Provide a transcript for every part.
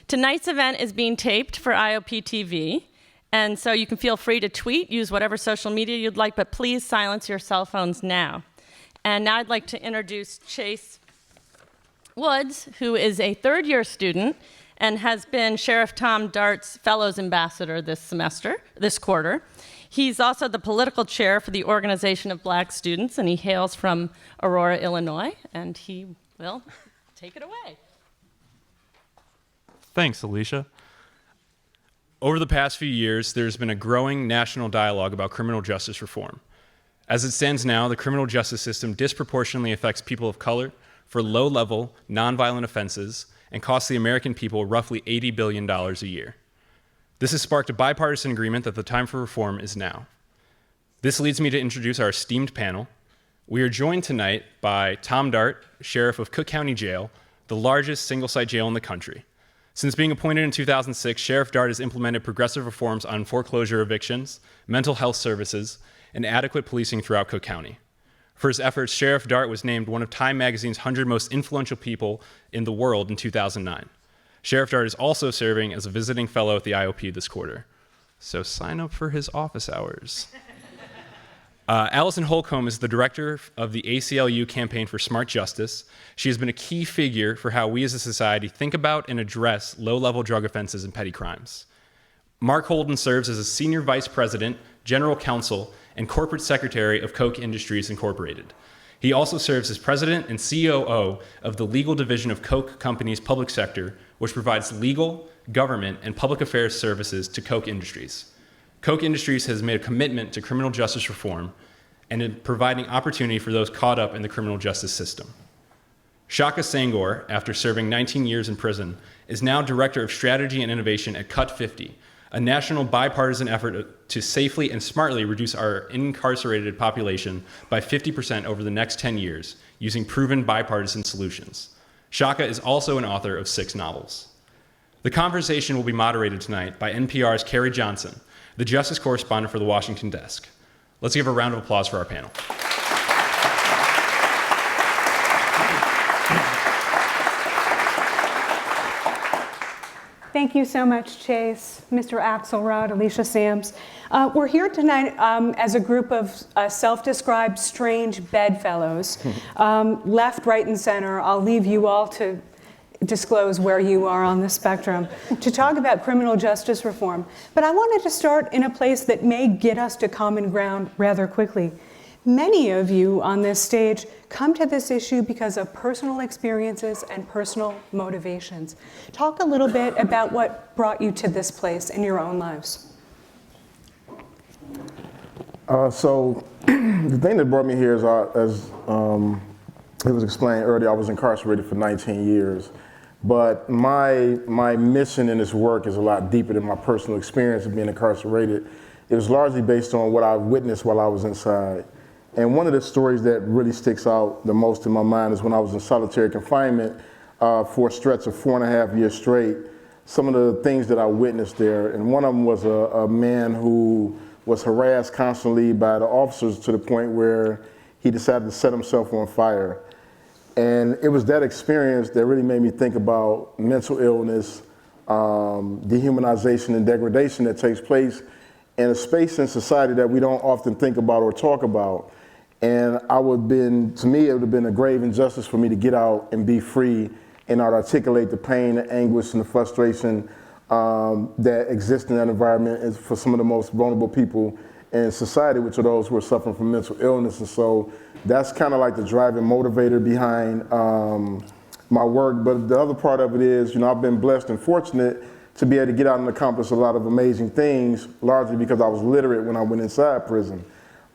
Tonight's event is being taped for IOP TV, and so you can feel free to tweet, use whatever social media you'd like, but please silence your cell phones now. And now I'd like to introduce Chase Woods, who is a third-year student and has been Sheriff Tom Dart's Fellows Ambassador this quarter. He's also the political chair for the Organization of Black Students, and he hails from Aurora, Illinois, and he will take it away. Thanks, Alicia. Over the past few years, there's been a growing national dialogue about criminal justice reform. As it stands now, the criminal justice system disproportionately affects people of color for low-level, nonviolent offenses and costs the American people roughly $80 billion a year. This has sparked a bipartisan agreement that the time for reform is now. This leads me to introduce our esteemed panel. We are joined tonight by Tom Dart, Sheriff of Cook County Jail, the largest single-site jail in the country. Since being appointed in 2006, Sheriff Dart has implemented progressive reforms on foreclosure evictions, mental health services, and adequate policing throughout Cook County. For his efforts, Sheriff Dart was named one of Time Magazine's 100 most influential people in the world in 2009. Sheriff Dart is also serving as a visiting fellow at the IOP this quarter. So sign up for his office hours. Alison Holcomb is the director of the ACLU Campaign for Smart Justice. She has been a key figure for how we as a society think about and address low-level drug offenses and petty crimes. Mark Holden serves as a senior vice president, general counsel, and corporate secretary of Koch Industries Incorporated. He also serves as president and COO of the legal division of Koch Company's public sector, which provides legal, government, and public affairs services to Koch Industries. Koch Industries has made a commitment to criminal justice reform and in providing opportunity for those caught up in the criminal justice system. Shaka Senghor, after serving 19 years in prison, is now Director of Strategy and Innovation at Cut 50, a national bipartisan effort to safely and smartly reduce our incarcerated population by 50% over the next 10 years using proven bipartisan solutions. Shaka is also an author of 6 novels. The conversation will be moderated tonight by NPR's Carrie Johnson, the justice correspondent for the Washington desk. Let's give a round of applause for our panel. Thank you so much, Chase, Mr. Axelrod, Alicia Sams. We're here tonight as a group of self-described strange bedfellows. Left, right, and center. I'll leave you all to disclose where you are on the spectrum to talk about criminal justice reform. But I wanted to start in a place that may get us to common ground rather quickly. Many of you on this stage come to this issue because of personal experiences and personal motivations. Talk a little bit about what brought you to this place in your own lives. So the thing that brought me here is, as it was explained earlier, I was incarcerated for 19 years. But my mission in this work is a lot deeper than my personal experience of being incarcerated. It was largely based on what I witnessed while I was inside. And one of the stories that really sticks out the most in my mind is when I was in solitary confinement for a stretch of 4.5 years straight, some of the things that I witnessed there. And one of them was a man who was harassed constantly by the officers to the point where he decided to set himself on fire. And it was that experience that really made me think about mental illness, dehumanization and degradation that takes place in a space in society that we don't often think about or talk about. And to me, it would have been a grave injustice for me to get out and be free and not articulate the pain, the anguish, and the frustration that exists in that environment and for some of the most vulnerable people in society, which are those who are suffering from mental illness. And so that's kind of like the driving motivator behind my work. But the other part of it is, I've been blessed and fortunate to be able to get out and accomplish a lot of amazing things, largely because I was literate when I went inside prison.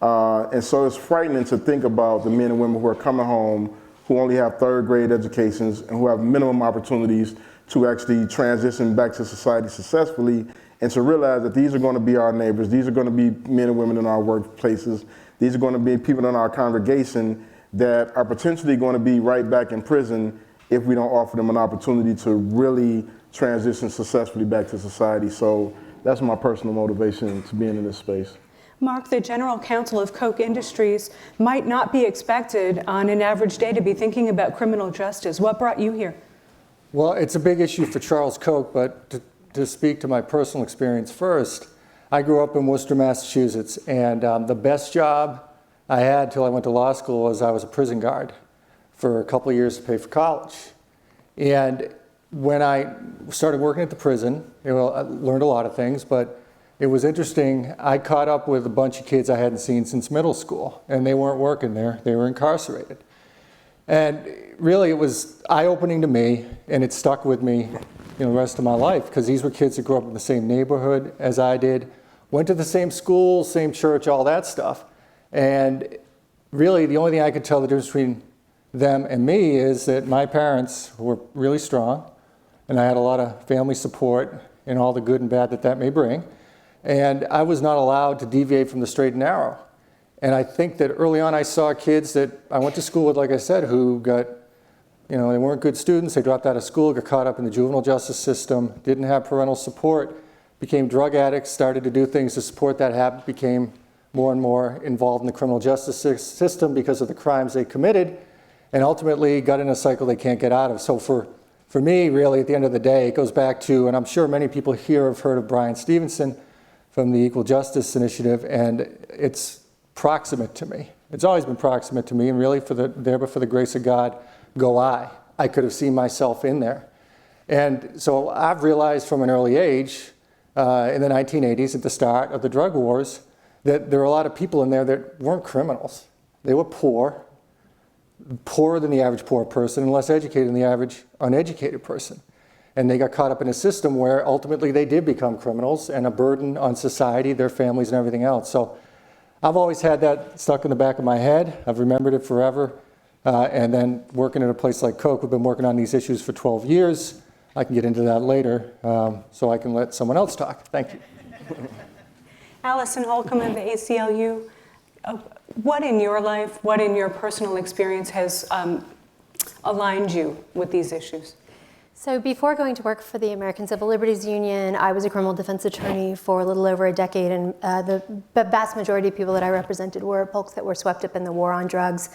And so it's frightening to think about the men and women who are coming home, who only have 3rd grade educations and who have minimum opportunities to actually transition back to society successfully, and to realize that these are going to be our neighbors, these are going to be men and women in our workplaces, these are going to be people in our congregation that are potentially going to be right back in prison if we don't offer them an opportunity to really transition successfully back to society. So that's my personal motivation to being in this space. Mark, the General Counsel of Koch Industries might not be expected on an average day to be thinking about criminal justice. What brought you here? Well, it's a big issue for Charles Koch, but to speak to my personal experience first, I grew up in Worcester, Massachusetts, and the best job I had till I went to law school was I was a prison guard for a couple of years to pay for college. And when I started working at the prison, I learned a lot of things, but it was interesting. I caught up with a bunch of kids I hadn't seen since middle school, and they weren't working there. They were incarcerated. And really, it was eye-opening to me, and it stuck with me the rest of my life, because these were kids that grew up in the same neighborhood as I did, went to the same school, same church, all that stuff. And really, the only thing I could tell the difference between them and me is that my parents were really strong, and I had a lot of family support and all the good and bad that may bring. And I was not allowed to deviate from the straight and narrow. And I think that early on I saw kids that I went to school with, like I said, who got, they weren't good students, they dropped out of school, got caught up in the juvenile justice system, didn't have parental support, became drug addicts, started to do things to support that habit, became more and more involved in the criminal justice system because of the crimes they committed, and ultimately got in a cycle they can't get out of. So for me, really, at the end of the day, it goes back to, and I'm sure many people here have heard of Brian Stevenson from the Equal Justice Initiative, and it's proximate to me. It's always been proximate to me, and really for the grace of God, go I. I could have seen myself in there. And so I've realized from an early age, in the 1980s, at the start of the drug wars, that there were a lot of people in there that weren't criminals. They were poor, poorer than the average poor person, and less educated than the average uneducated person. And they got caught up in a system where ultimately they did become criminals and a burden on society, their families, and everything else. So I've always had that stuck in the back of my head. I've remembered it forever. And then working at a place like Koch, we've been working on these issues for 12 years. I can get into that later, so I can let someone else talk. Thank you. Alison Holcomb of the ACLU, what in your life, what in your personal experience has aligned you with these issues? So before going to work for the American Civil Liberties Union, I was a criminal defense attorney for a little over a decade, and the vast majority of people that I represented were folks that were swept up in the war on drugs.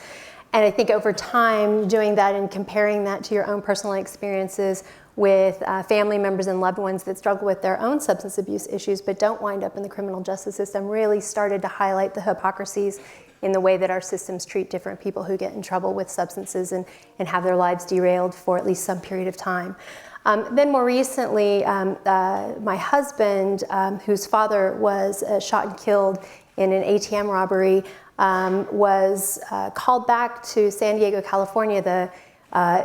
And I think over time, doing that and comparing that to your own personal experiences with family members and loved ones that struggle with their own substance abuse issues but don't wind up in the criminal justice system really started to highlight the hypocrisies in the way that our systems treat different people who get in trouble with substances and have their lives derailed for at least some period of time. Then more recently, my husband, whose father was shot and killed in an ATM robbery, was called back to San Diego, California. The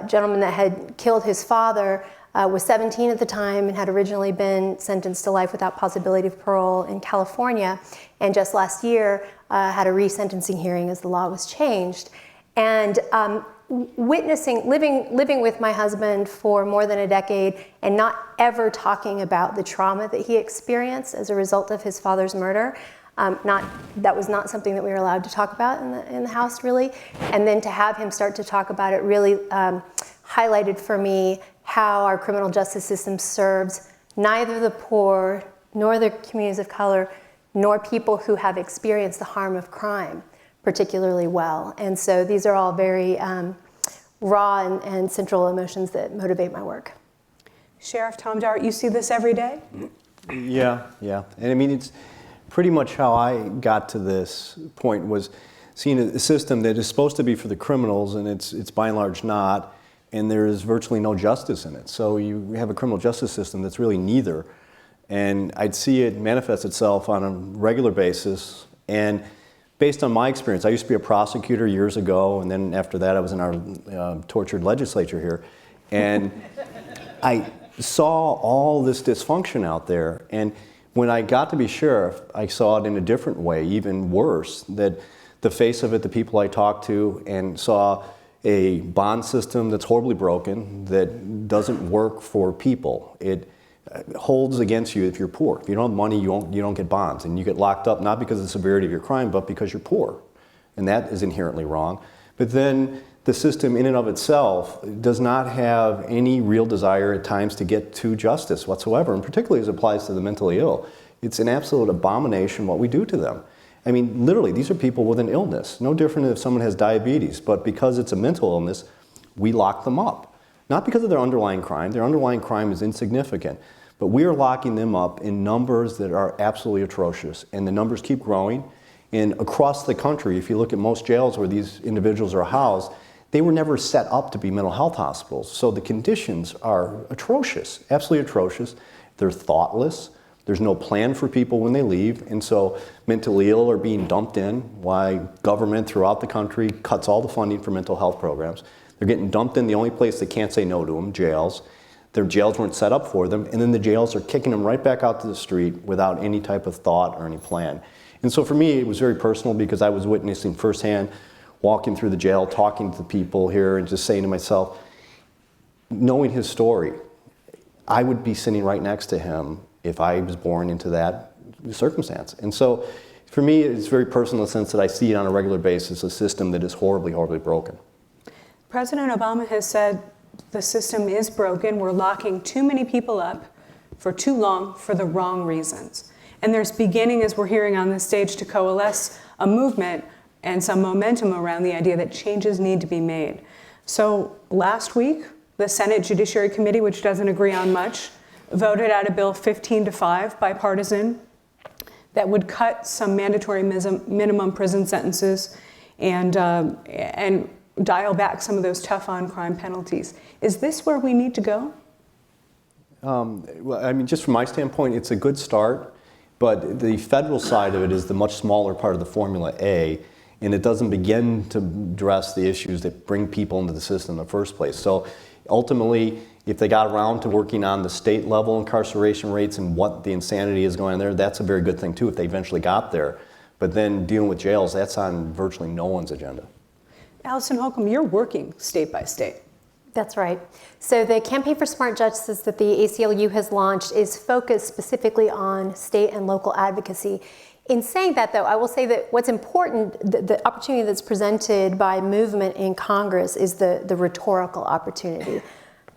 gentleman that had killed his father was 17 at the time and had originally been sentenced to life without possibility of parole in California, and just last year had a resentencing hearing as the law was changed. And living with my husband for more than a decade and not ever talking about the trauma that he experienced as a result of his father's murder, that was not something that we were allowed to talk about in the house, really. And then to have him start to talk about it really highlighted for me how our criminal justice system serves neither the poor, nor the communities of color, nor people who have experienced the harm of crime particularly well. And so these are all very raw and central emotions that motivate my work. Sheriff Tom Dart, you see this every day? Yeah. And I mean, it's pretty much how I got to this point was seeing a system that is supposed to be for the criminals, and it's by and large not, and there's virtually no justice in it. So you have a criminal justice system that's really neither. And I'd see it manifest itself on a regular basis. And based on my experience, I used to be a prosecutor years ago, and then after that I was in our tortured legislature here. And I saw all this dysfunction out there. And when I got to be sheriff, I saw it in a different way, even worse, that the face of it, the people I talked to, and saw a bond system that's horribly broken, that doesn't work for people. It holds against you if you're poor. If you don't have money, you don't get bonds, and you get locked up not because of the severity of your crime, but because you're poor. And that is inherently wrong. But then the system in and of itself does not have any real desire at times to get to justice whatsoever, and particularly as it applies to the mentally ill. It's an absolute abomination what we do to them. I mean, literally, these are people with an illness, no different than if someone has diabetes, but because it's a mental illness, we lock them up. not because of their underlying crime. Their underlying crime is insignificant. But we are locking them up in numbers that are absolutely atrocious, and the numbers keep growing. And across the country, if you look at most jails where these individuals are housed, they were never set up to be mental health hospitals. So the conditions are atrocious, absolutely atrocious. They're thoughtless. There's no plan for people when they leave. And so mentally ill are being dumped in while government throughout the country cuts all the funding for mental health programs. They're getting dumped in the only place they can't say no to them, jails. Their jails weren't set up for them, and then the jails are kicking them right back out to the street without any type of thought or any plan. And so for me, it was very personal because I was witnessing firsthand, walking through the jail, talking to the people here, and just saying to myself, knowing his story, I would be sitting right next to him if I was born into that circumstance. And so for me, it's very personal in the sense that I see it on a regular basis, a system that is horribly, horribly broken. President Obama has said the system is broken. We're locking too many people up for too long for the wrong reasons. And there's beginning, as we're hearing on this stage, to coalesce a movement and some momentum around the idea that changes need to be made. So last week, the Senate Judiciary Committee, which doesn't agree on much, voted out a bill 15-5, bipartisan, that would cut some mandatory minimum prison sentences and dial back some of those tough on crime penalties. Is this where we need to go? Well, I mean, just from my standpoint, it's a good start, but the federal side of it is the much smaller part of the Formula A, and it doesn't begin to address the issues that bring people into the system in the first place. So ultimately, if they got around to working on the state level incarceration rates and what the insanity is going on there, that's a very good thing too if they eventually got there. But then dealing with jails, that's on virtually no one's agenda. Alison Holcomb, you're working state by state. That's right. So the Campaign for Smart Justice that the ACLU has launched is focused specifically on state and local advocacy. In saying that, though, I will say that what's important, the opportunity that's presented by movement in Congress is the rhetorical opportunity.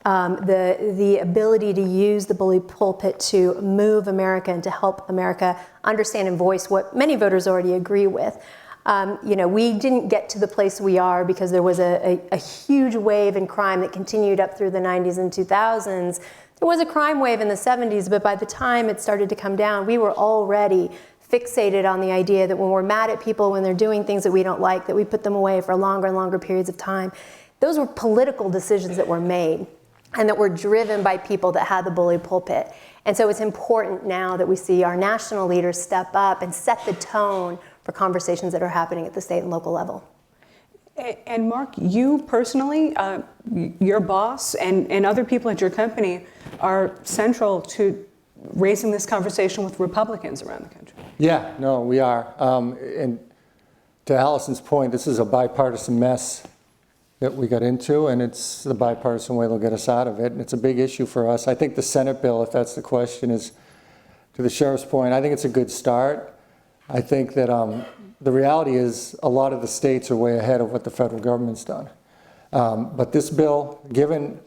The ability to use the bully pulpit to move America and to help America understand and voice what many voters already agree with. We didn't get to the place we are because there was a huge wave in crime that continued up through the 90s and 2000s. There was a crime wave in the 70s, but by the time it started to come down, we were already fixated on the idea that when we're mad at people, when they're doing things that we don't like, that we put them away for longer and longer periods of time. Those were political decisions that were made and that were driven by people that had the bully pulpit. And so it's important now that we see our national leaders step up and set the tone for conversations that are happening at the state and local level. And Mark, you personally, your boss and other people at your company are central to raising this conversation with Republicans around the country. Yeah, no, we are. And to Alison's point, this is a bipartisan mess that we got into, and it's the bipartisan way they'll get us out of it. And it's a big issue for us. I think the Senate bill, if that's the question, is, to the sheriff's point, I think it's a good start. I think that the reality is a lot of the states are way ahead of what the federal government's done. But this bill, given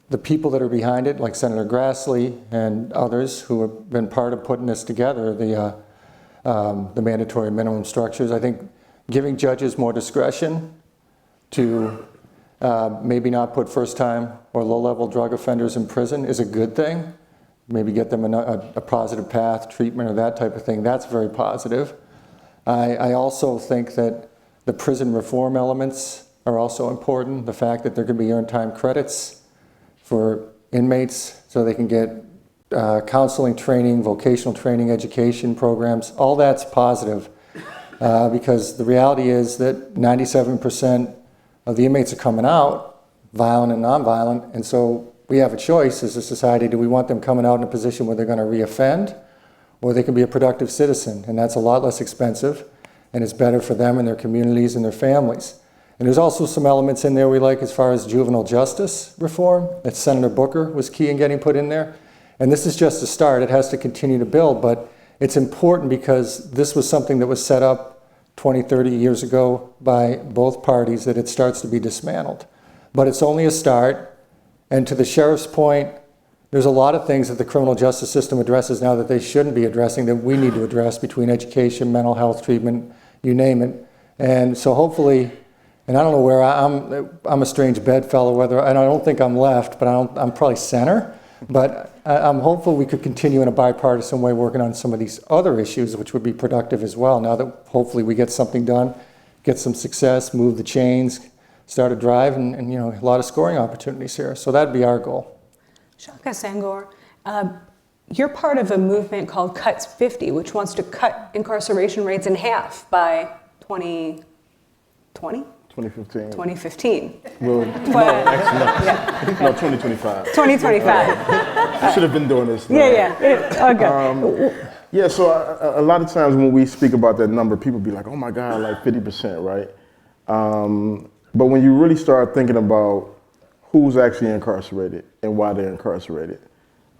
the people that are behind it, like Senator Grassley and others who have been part of putting this together, the mandatory minimum structures, I think giving judges more discretion to maybe not put first-time or low-level drug offenders in prison is a good thing. Maybe get them a positive path, treatment, or that type of thing. That's very positive. I also think that the prison reform elements are also important. The fact that there can be earned time credits for inmates so they can get counseling training, vocational training, education programs, all that's positive because the reality is that 97% of the inmates are coming out, violent and nonviolent, and so we have a choice as a society. Do we want them coming out in a position where they're going to reoffend, or they can be a productive citizen? And that's a lot less expensive, and it's better for them and their communities and their families. And there's also some elements in there we like as far as juvenile justice reform that Senator Booker was key in getting put in there. And this is just a start. It has to continue to build, but it's important because this was something that was set up 20, 30 years ago by both parties, that it starts to be dismantled. But it's only a start. And to the sheriff's point, there's a lot of things that the criminal justice system addresses now that they shouldn't be addressing that we need to address, between education, mental health treatment, you name it. And so hopefully And I don't know where I'm a strange bedfellow, and I don't think I'm left, but I'm probably center. But I'm hopeful we could continue in a bipartisan way working on some of these other issues, which would be productive as well. Now that hopefully we get something done, get some success, move the chains, start a drive, and a lot of scoring opportunities here. So that'd be our goal. Shaka Senghor, you're part of a movement called Cuts 50, which wants to cut incarceration rates in half by 2020? 2015. 2015. Well, no, actually, no. Yeah. No, 2025. 2025. Should have been doing this. Yeah. Okay. Yeah, so a lot of times when we speak about that number, people be like, oh my God, like 50%, right? But when you really start thinking about who's actually incarcerated and why they're incarcerated,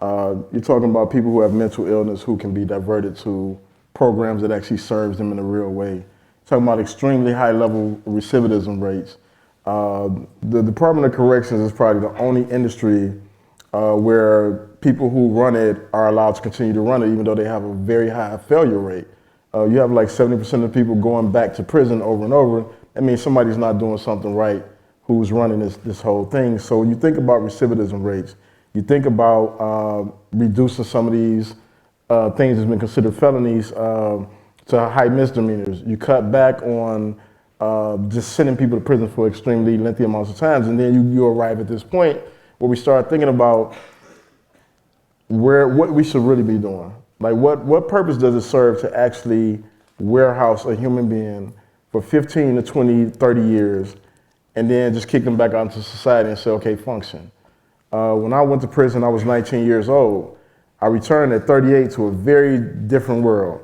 you're talking about people who have mental illness who can be diverted to programs that actually serves them in a real way. Talking about extremely high level recidivism rates. The Department of Corrections is probably the only industry where people who run it are allowed to continue to run it even though they have a very high failure rate. You have like 70% of people going back to prison over and over. That means somebody's not doing something right who's running this whole thing. So when you think about recidivism rates, you think about reducing some of these things that's been considered felonies to high misdemeanors. You cut back on just sending people to prison for extremely lengthy amounts of times, and then you arrive at this point where we start thinking about what we should really be doing. Like what purpose does it serve to actually warehouse a human being for 15 to 20, 30 years and then just kick them back out into society and say, okay, function. When I went to prison, I was 19 years old. I returned at 38 to a very different world.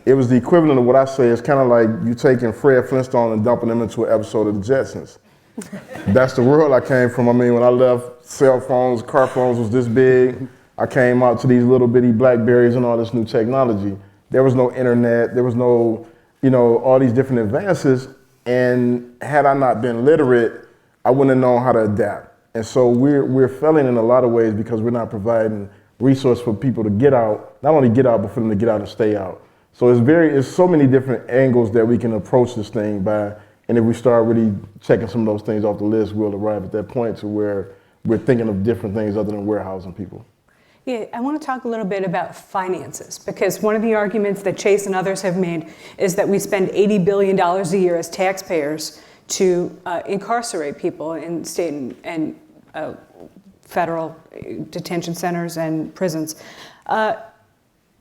It was the equivalent of what I say is kind of like you taking Fred Flintstone and dumping him into an episode of the Jetsons. That's the world I came from. I mean, when I left, cell phones, car phones was this big. I came out to these little bitty Blackberries and all this new technology. There was no internet. There was no, all these different advances. And had I not been literate, I wouldn't have known how to adapt. And so we're failing in a lot of ways because we're not providing resource for people to get out, not only get out, but for them to get out and stay out. So it's so many different angles that we can approach this thing by, and if we start really checking some of those things off the list, we'll arrive at that point to where we're thinking of different things other than warehousing people. Yeah, I want to talk a little bit about finances, because one of the arguments that Chase and others have made is that we spend $80 billion a year as taxpayers to incarcerate people in state and federal detention centers and prisons.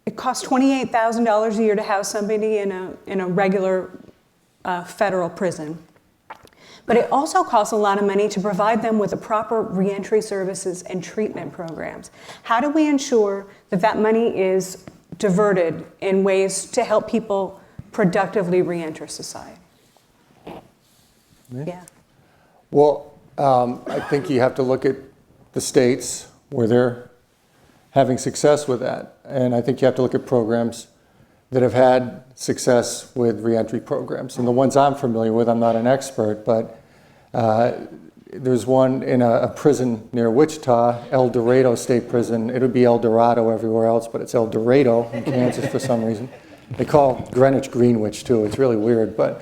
It costs $28,000 a year to house somebody in a regular federal prison. But it also costs a lot of money to provide them with the proper reentry services and treatment programs. How do we ensure that that money is diverted in ways to help people productively reenter society? Yeah. Well, I think you have to look at the states where they're having success with that. And I think you have to look at programs that have had success with reentry programs. And the ones I'm familiar with, I'm not an expert, but there's one in a prison near Wichita, El Dorado State Prison. It would be El Dorado everywhere else, but it's El Dorado in Kansas for some reason. They call Greenwich Greenwich too. It's really weird, but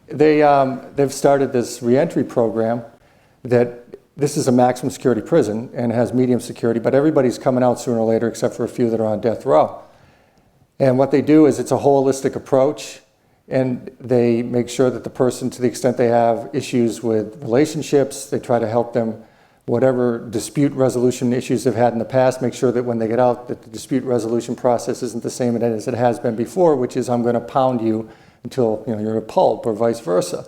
they've started this reentry program that this is a maximum security prison and has medium security, but everybody's coming out sooner or later except for a few that are on death row. And what they do is it's a holistic approach, and they make sure that the person, to the extent they have issues with relationships, they try to help them, whatever dispute resolution issues they've had in the past, make sure that when they get out that the dispute resolution process isn't the same as it has been before, which is I'm going to pound you until you're a pulp or vice versa.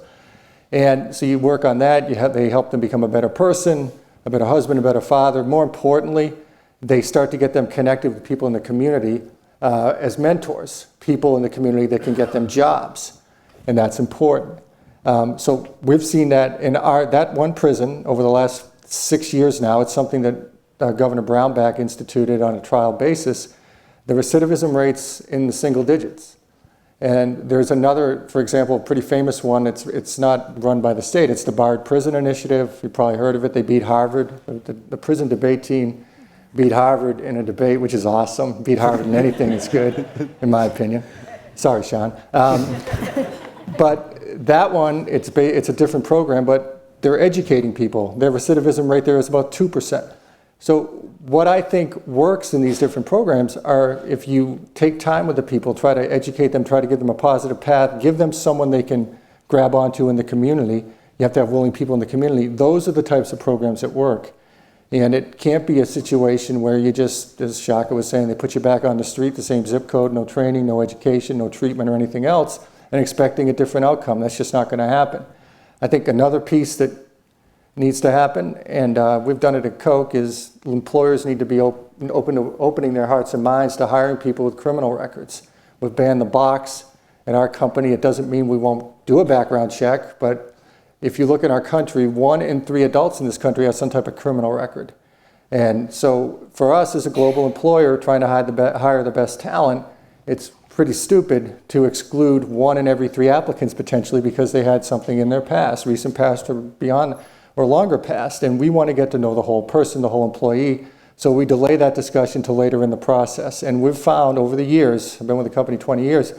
And so you work on that. They help them become a better person, a better husband, a better father. More importantly, they start to get them connected with people in the community as mentors, people in the community that can get them jobs, and that's important. So we've seen that in that one prison over the last 6 years now. It's something that Governor Brownback instituted on a trial basis. The recidivism rates in the single digits. And there's another, for example, pretty famous one. It's not run by the state. It's the Barred Prison Initiative. You probably heard of it. They beat Harvard. The prison debate team beat Harvard in a debate, which is awesome. Beat Harvard in anything is good, in my opinion. Sorry, Sean. But that one, it's a different program, but they're educating people. Their recidivism rate there is about 2%. So what I think works in these different programs are if you take time with the people, try to educate them, try to give them a positive path, give them someone they can grab onto in the community. You have to have willing people in the community. Those are the types of programs that work. And it can't be a situation where you just, as Shaka was saying, they put you back on the street, the same zip code, no training, no education, no treatment or anything else, and expecting a different outcome. That's just not going to happen. I think another piece that needs to happen, and we've done it at Koch, is employers need to be opening their hearts and minds to hiring people with criminal records. We've banned the box at our company. It doesn't mean we won't do a background check, but if you look in our country, 1 in 3 adults in this country has some type of criminal record. And so for us as a global employer trying to hire the best talent, it's pretty stupid to exclude 1 in every 3 applicants potentially because they had something in their past, recent past or beyond, or longer past. And we want to get to know the whole person, the whole employee. So we delay that discussion till later in the process. And we've found over the years, I've been with the company 20 years,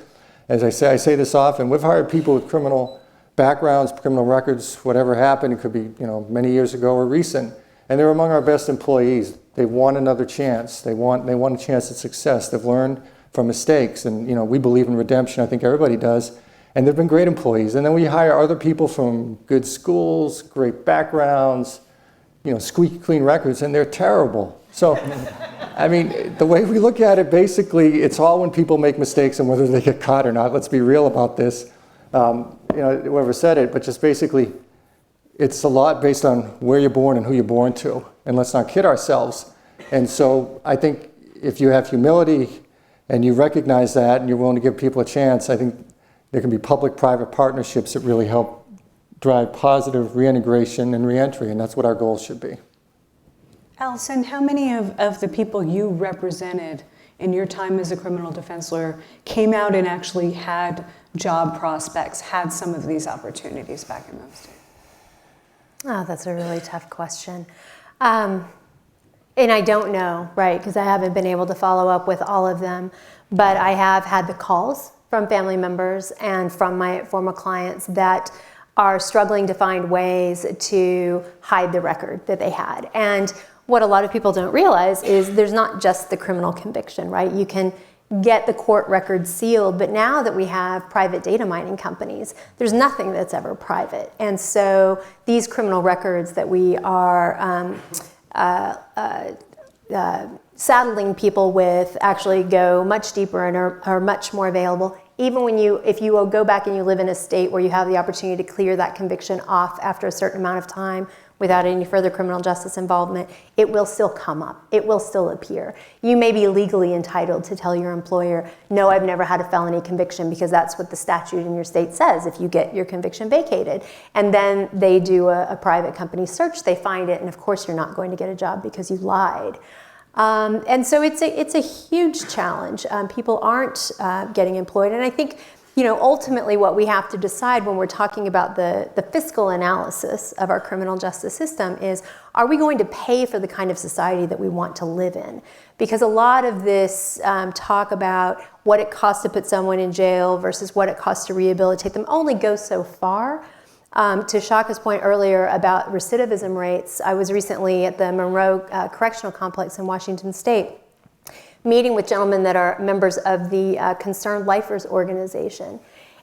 as I say this often, we've hired people with criminal backgrounds, criminal records, whatever happened. It could be, many years ago or recent. And they're among our best employees. They want another chance. They want a chance at success. They've learned from mistakes. And, we believe in redemption. I think everybody does. And they've been great employees. And then we hire other people from good schools, great backgrounds, squeaky clean records, and they're terrible. So, the way we look at it, basically, it's all when people make mistakes and whether they get caught or not. Let's be real about this. Whoever said it, but just basically, it's a lot based on where you're born and who you're born to. And let's not kid ourselves. And so I think if you have humility and you recognize that and you're willing to give people a chance, I think there can be public-private partnerships that really help drive positive reintegration and reentry, and that's what our goals should be. Alison, how many of the people you represented in your time as a criminal defense lawyer came out and actually had job prospects, had some of these opportunities back in those days? Oh, that's a really tough question. And I don't know, right, because I haven't been able to follow up with all of them, but I have had the calls from family members and from my former clients that are struggling to find ways to hide the record that they had. And what a lot of people don't realize is there's not just the criminal conviction, right? You can get the court record sealed, but now that we have private data mining companies, there's nothing that's ever private. And so these criminal records that we are saddling people with actually go much deeper and are much more available. Even if you go back and you live in a state where you have the opportunity to clear that conviction off after a certain amount of time without any further criminal justice involvement, it will still come up. It will still appear. You may be legally entitled to tell your employer, no, I've never had a felony conviction, because that's what the statute in your state says if you get your conviction vacated. And then they do a private company search, they find it, and of course you're not going to get a job because you lied. And so it's a huge challenge. People aren't getting employed. And I think, ultimately what we have to decide when we're talking about the fiscal analysis of our criminal justice system is, are we going to pay for the kind of society that we want to live in? Because a lot of this talk about what it costs to put someone in jail versus what it costs to rehabilitate them only goes so far. To Shaka's point earlier about recidivism rates, I was recently at the Monroe Correctional Complex in Washington State, meeting with gentlemen that are members of the Concerned Lifers organization.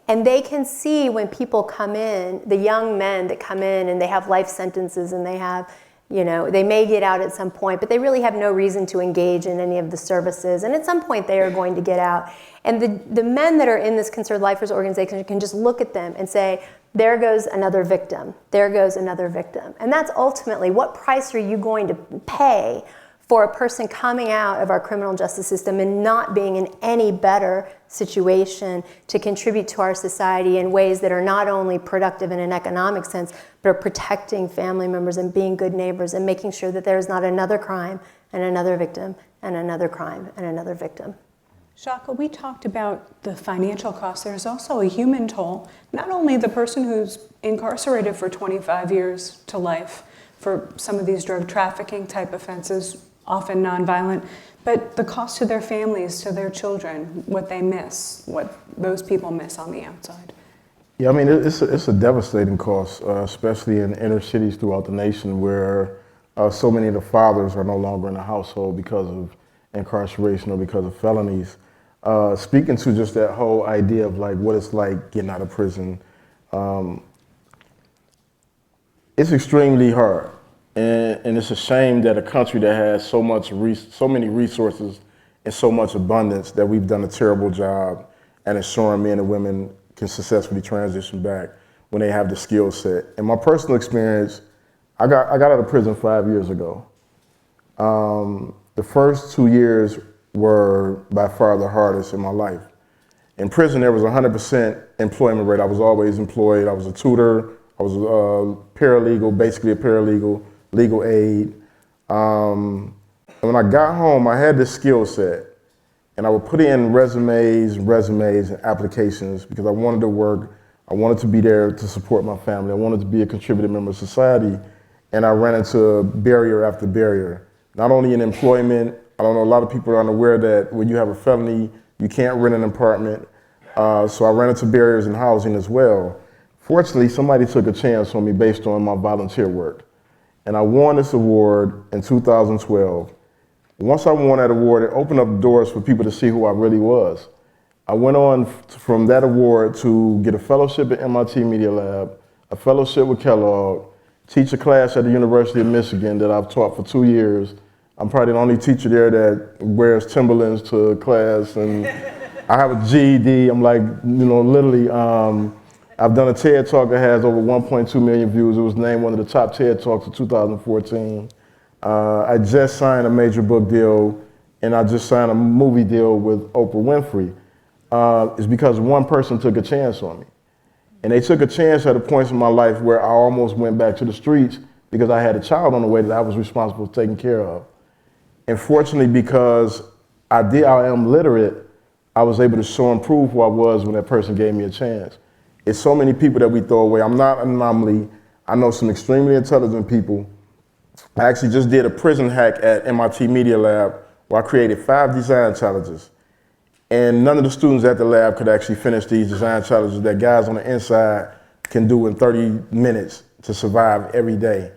And they can see when people come in, the young men that come in and they have life sentences and they have, they may get out at some point, but they really have no reason to engage in any of the services. And at some point they are going to get out. And the men that are in this Concerned Lifers organization can just look at them and say, there goes another victim. There goes another victim. And that's ultimately, what price are you going to pay for a person coming out of our criminal justice system and not being in any better situation to contribute to our society in ways that are not only productive in an economic sense, but are protecting family members and being good neighbors and making sure that there is not another crime and another victim and another crime and another victim. Shaka, we talked about the financial cost. There's also a human toll. Not only the person who's incarcerated for 25 years to life for some of these drug trafficking type offenses, often nonviolent, but the cost to their families, to their children, what they miss, what those people miss on the outside. Yeah, I mean, it's a devastating cost, especially in inner cities throughout the nation where so many of the fathers are no longer in the household because of incarceration or because of felonies. Speaking to just that whole idea of like what it's like getting out of prison, it's extremely hard. And it's a shame that a country that has so many resources and so much abundance that we've done a terrible job at ensuring men and women can successfully transition back when they have the skill set. In my personal experience, I got out of prison 5 years ago. The first 2 years were by far the hardest in my life. In prison, there was 100% employment rate. I was always employed. I was a tutor. I was a paralegal, basically a paralegal, legal aid. And when I got home, I had this skill set. And I would put in resumes and applications because I wanted to work. I wanted to be there to support my family. I wanted to be a contributing member of society. And I ran into barrier after barrier, not only in employment. I don't know, a lot of people are unaware that when you have a felony, you can't rent an apartment. So I ran into barriers in housing as well. Fortunately, somebody took a chance on me based on my volunteer work. And I won this award in 2012. Once I won that award, it opened up doors for people to see who I really was. I went on from that award to get a fellowship at MIT Media Lab, a fellowship with Kellogg, teach a class at the University of Michigan that I've taught for 2 years. I'm probably the only teacher there that wears Timberlands to class, and I have a GED. I'm like, literally, I've done a TED Talk that has over 1.2 million views. It was named one of the top TED Talks of 2014. I just signed a major book deal, and I just signed a movie deal with Oprah Winfrey. It's because one person took a chance on me. And they took a chance at a point in my life where I almost went back to the streets because I had a child on the way that I was responsible for taking care of. And fortunately, because I am literate, I was able to show and prove who I was when that person gave me a chance. It's so many people that we throw away. I'm not an anomaly. I know some extremely intelligent people. I actually just did a prison hack at MIT Media Lab where I created 5 design challenges. And none of the students at the lab could actually finish these design challenges that guys on the inside can do in 30 minutes to survive every day.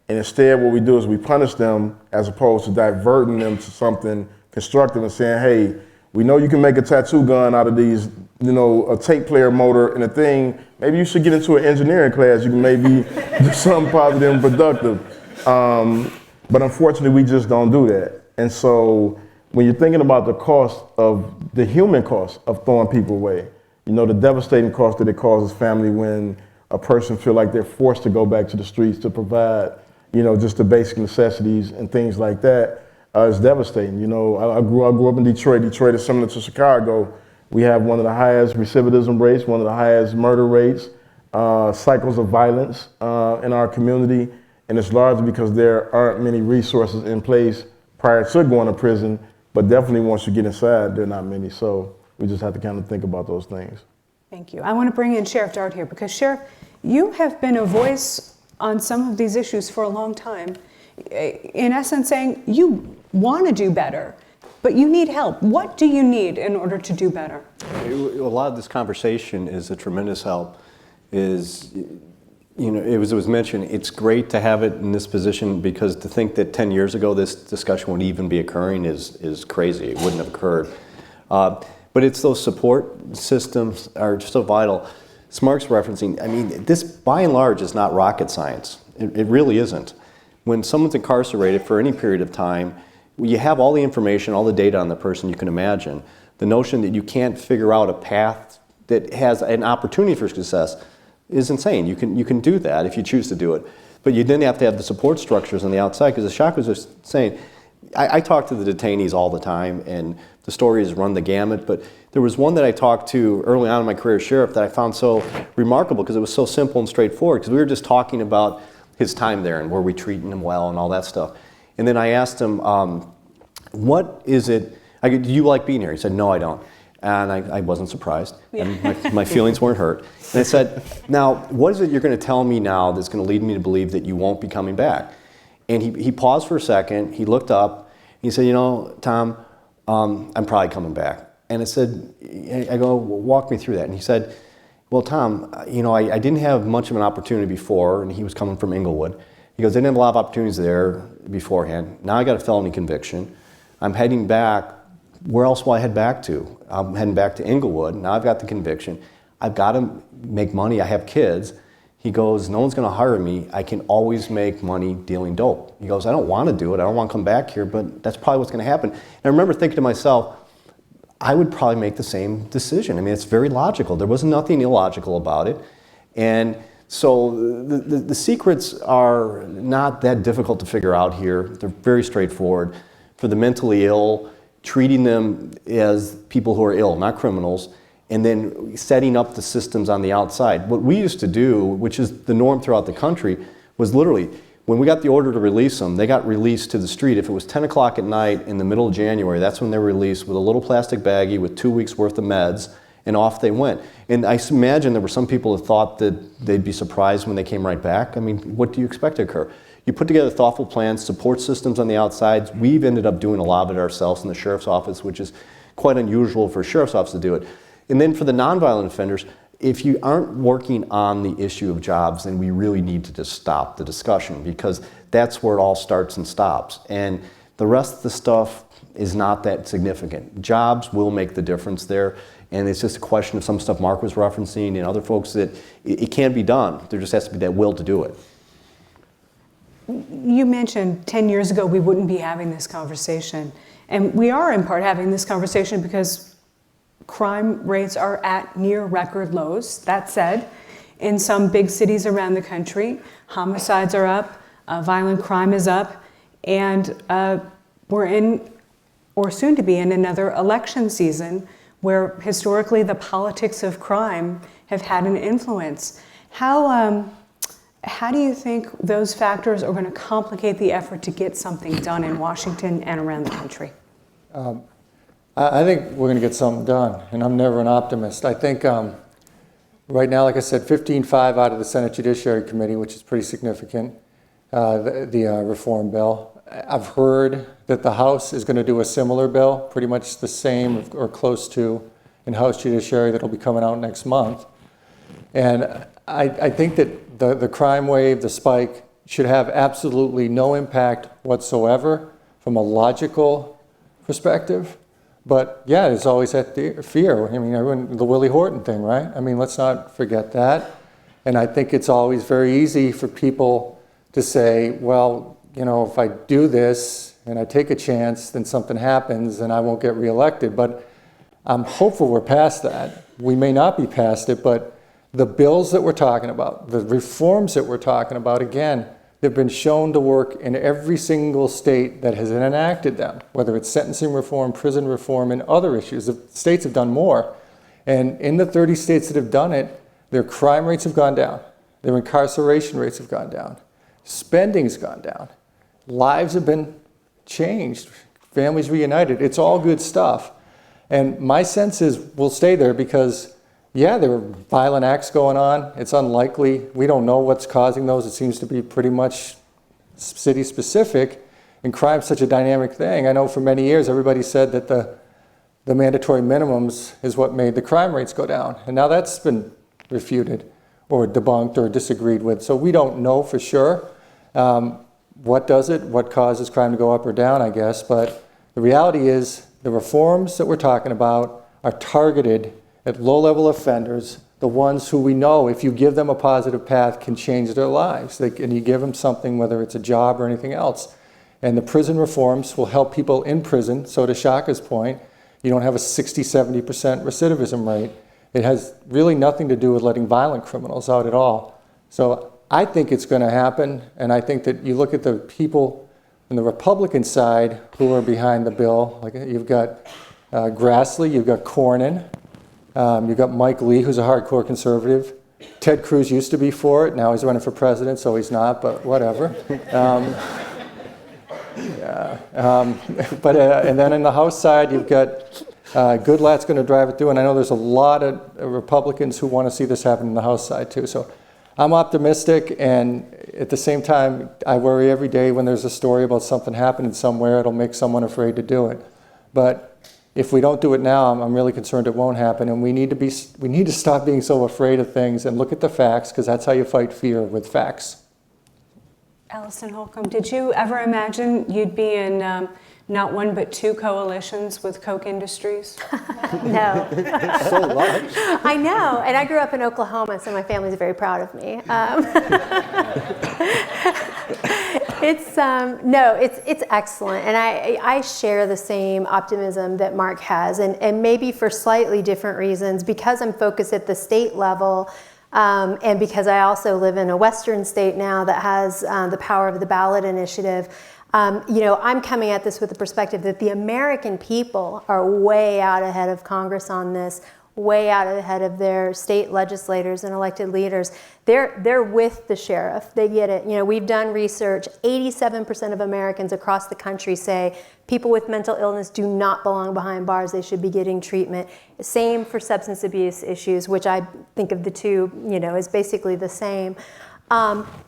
And instead, what we do is we punish them as opposed to diverting them to something constructive and saying, hey, we know you can make a tattoo gun out of these, a tape player motor and a thing. Maybe you should get into an engineering class. You can maybe do something positive and productive. But unfortunately, we just don't do that. And so when you're thinking about the human cost of throwing people away, the devastating cost that it causes family when a person feel like they're forced to go back to the streets to provide, just the basic necessities and things like that, is devastating. I grew up in Detroit. Detroit is similar to Chicago. We have one of the highest recidivism rates, one of the highest murder rates, cycles of violence in our community. And it's largely because there aren't many resources in place prior to going to prison, but definitely once you get inside, there are not many. So we just have to kind of think about those things. Thank you. I want to bring in Sheriff Dart here because, Sheriff, you have been a voice on some of these issues for a long time. In essence, saying you want to do better, but you need help. What do you need in order to do better? A lot of this conversation is a tremendous help. It was mentioned, it's great to have it in this position because to think that 10 years ago this discussion would even be occurring is crazy. It wouldn't have occurred. But it's those support systems are so vital. Smark's referencing, this by and large is not rocket science. It really isn't. When someone's incarcerated for any period of time, you have all the information, all the data on the person you can imagine. The notion that you can't figure out a path that has an opportunity for success is insane. You can do that if you choose to do it. But you then have to have the support structures on the outside, because as Shaka was just saying, I talk to the detainees all the time, and the stories run the gamut, but there was one that I talked to early on in my career as sheriff that I found so remarkable because it was so simple and straightforward, because we were just talking about his time there and were we treating him well and all that stuff. And then I asked him, what is it, do you like being here? He said, no, I don't. And I wasn't surprised, and my feelings weren't hurt. And I said, now, what is it you're going to tell me now that's going to lead me to believe that you won't be coming back? And he paused for a second, he looked up, and he said, Tom, I'm probably coming back. And I said, I go, well, walk me through that. And he said, Well, Tom, I didn't have much of an opportunity before, and he was coming from Inglewood. He goes, I didn't have a lot of opportunities there beforehand. Now I got a felony conviction. I'm heading back. Where else will I head back to? I'm heading back to Inglewood. Now I've got the conviction. I've got to make money. I have kids. He goes, no one's going to hire me. I can always make money dealing dope. He goes, I don't want to do it. I don't want to come back here, but that's probably what's going to happen. And I remember thinking to myself, I would probably make the same decision. I mean, it's very logical. There was nothing illogical about it. And so the secrets are not that difficult to figure out here. They're very straightforward. For the mentally ill, treating them as people who are ill, not criminals, and then setting up the systems on the outside. What we used to do, which is the norm throughout the country, was literally, when we got the order to release them, they got released to the street. If it was 10 o'clock at night in the middle of January, that's when they were released with a little plastic baggie with 2 weeks worth of meds, and off they went. And I imagine there were some people that thought that they'd be surprised when they came right back. I mean, what do you expect to occur? You put together thoughtful plans, support systems on the outsides. We've ended up doing a lot of it ourselves in the sheriff's office, which is quite unusual for a sheriff's office to do it. And then for the nonviolent offenders, if you aren't working on the issue of jobs, then we really need to just stop the discussion, because that's where it all starts and stops. And the rest of the stuff is not that significant. Jobs will make the difference there. And it's just a question of some stuff Mark was referencing and other folks that it can be done. There just has to be that will to do it. You mentioned 10 years ago we wouldn't be having this conversation. And we are in part having this conversation because crime rates are at near record lows. That said, in some big cities around the country, homicides are up, violent crime is up, and we're in, or soon to be in, another election season where historically the politics of crime have had an influence. How do you think those factors are going to complicate the effort to get something done in Washington and around the country? I think we're going to get something done, and I'm never an optimist. I think right now, like I said, 15-5 out of the Senate Judiciary Committee, which is pretty significant, the reform bill. I've heard that the House is going to do a similar bill, pretty much the same or close to, in House Judiciary that'll be coming out next month. And I think that the crime wave, the spike, should have absolutely no impact whatsoever from a logical perspective. But yeah, there's always that fear. I mean, the Willie Horton thing, right? I mean, let's not forget that. And I think it's always very easy for people to say, well, if I do this and I take a chance, then something happens and I won't get reelected. But I'm hopeful we're past that. We may not be past it, but the bills that we're talking about, the reforms that we're talking about, again, they've been shown to work in every single state that has enacted them, whether it's sentencing reform, prison reform, and other issues. The states have done more. And in the 30 states that have done it, their crime rates have gone down. Their incarceration rates have gone down. Spending's gone down. Lives have been changed. Families reunited. It's all good stuff. And my sense is we'll stay there because, yeah, there were violent acts going on. It's unlikely. We don't know what's causing those. It seems to be pretty much city-specific. And crime's such a dynamic thing. I know for many years everybody said that the mandatory minimums is what made the crime rates go down. And now that's been refuted or debunked or disagreed with. So we don't know for sure. What does it? What causes crime to go up or down, I guess. But the reality is the reforms that we're talking about are targeted at low-level offenders, the ones who we know, if you give them a positive path, can change their lives. And you give them something, whether it's a job or anything else. And the prison reforms will help people in prison. So to Shaka's point, you don't have a 60-70% recidivism rate. It has really nothing to do with letting violent criminals out at all. So I think it's going to happen, and I think that you look at the people on the Republican side who are behind the bill. Like you've got Grassley, you've got Cornyn, you've got Mike Lee, who's a hardcore conservative. Ted Cruz used to be for it. Now he's running for president, so he's not, but whatever. And then in the House side, you've got Goodlatte's going to drive it through, and I know there's a lot of Republicans who want to see this happen in the House side too. So I'm optimistic, and at the same time, I worry every day when there's a story about something happening somewhere, it'll make someone afraid to do it. But if we don't do it now, I'm really concerned it won't happen. And we need to stop being so afraid of things and look at the facts, because that's how you fight fear, with facts. Alison Holcomb, did you ever imagine you'd be in not one but two coalitions with Koch Industries? No. So large. I know, and I grew up in Oklahoma, so my family's very proud of me. It's excellent, and I share the same optimism that Mark has, and maybe for slightly different reasons, because I'm focused at the state level, and because I also live in a Western state now that has the power of the ballot initiative. I'm coming at this with the perspective that the American people are way out ahead of Congress on this, way out ahead of their state legislators and elected leaders. They're with the sheriff. They get it. We've done research. 87% of Americans across the country say people with mental illness do not belong behind bars. They should be getting treatment. Same for substance abuse issues, which I think of the two, as basically the same.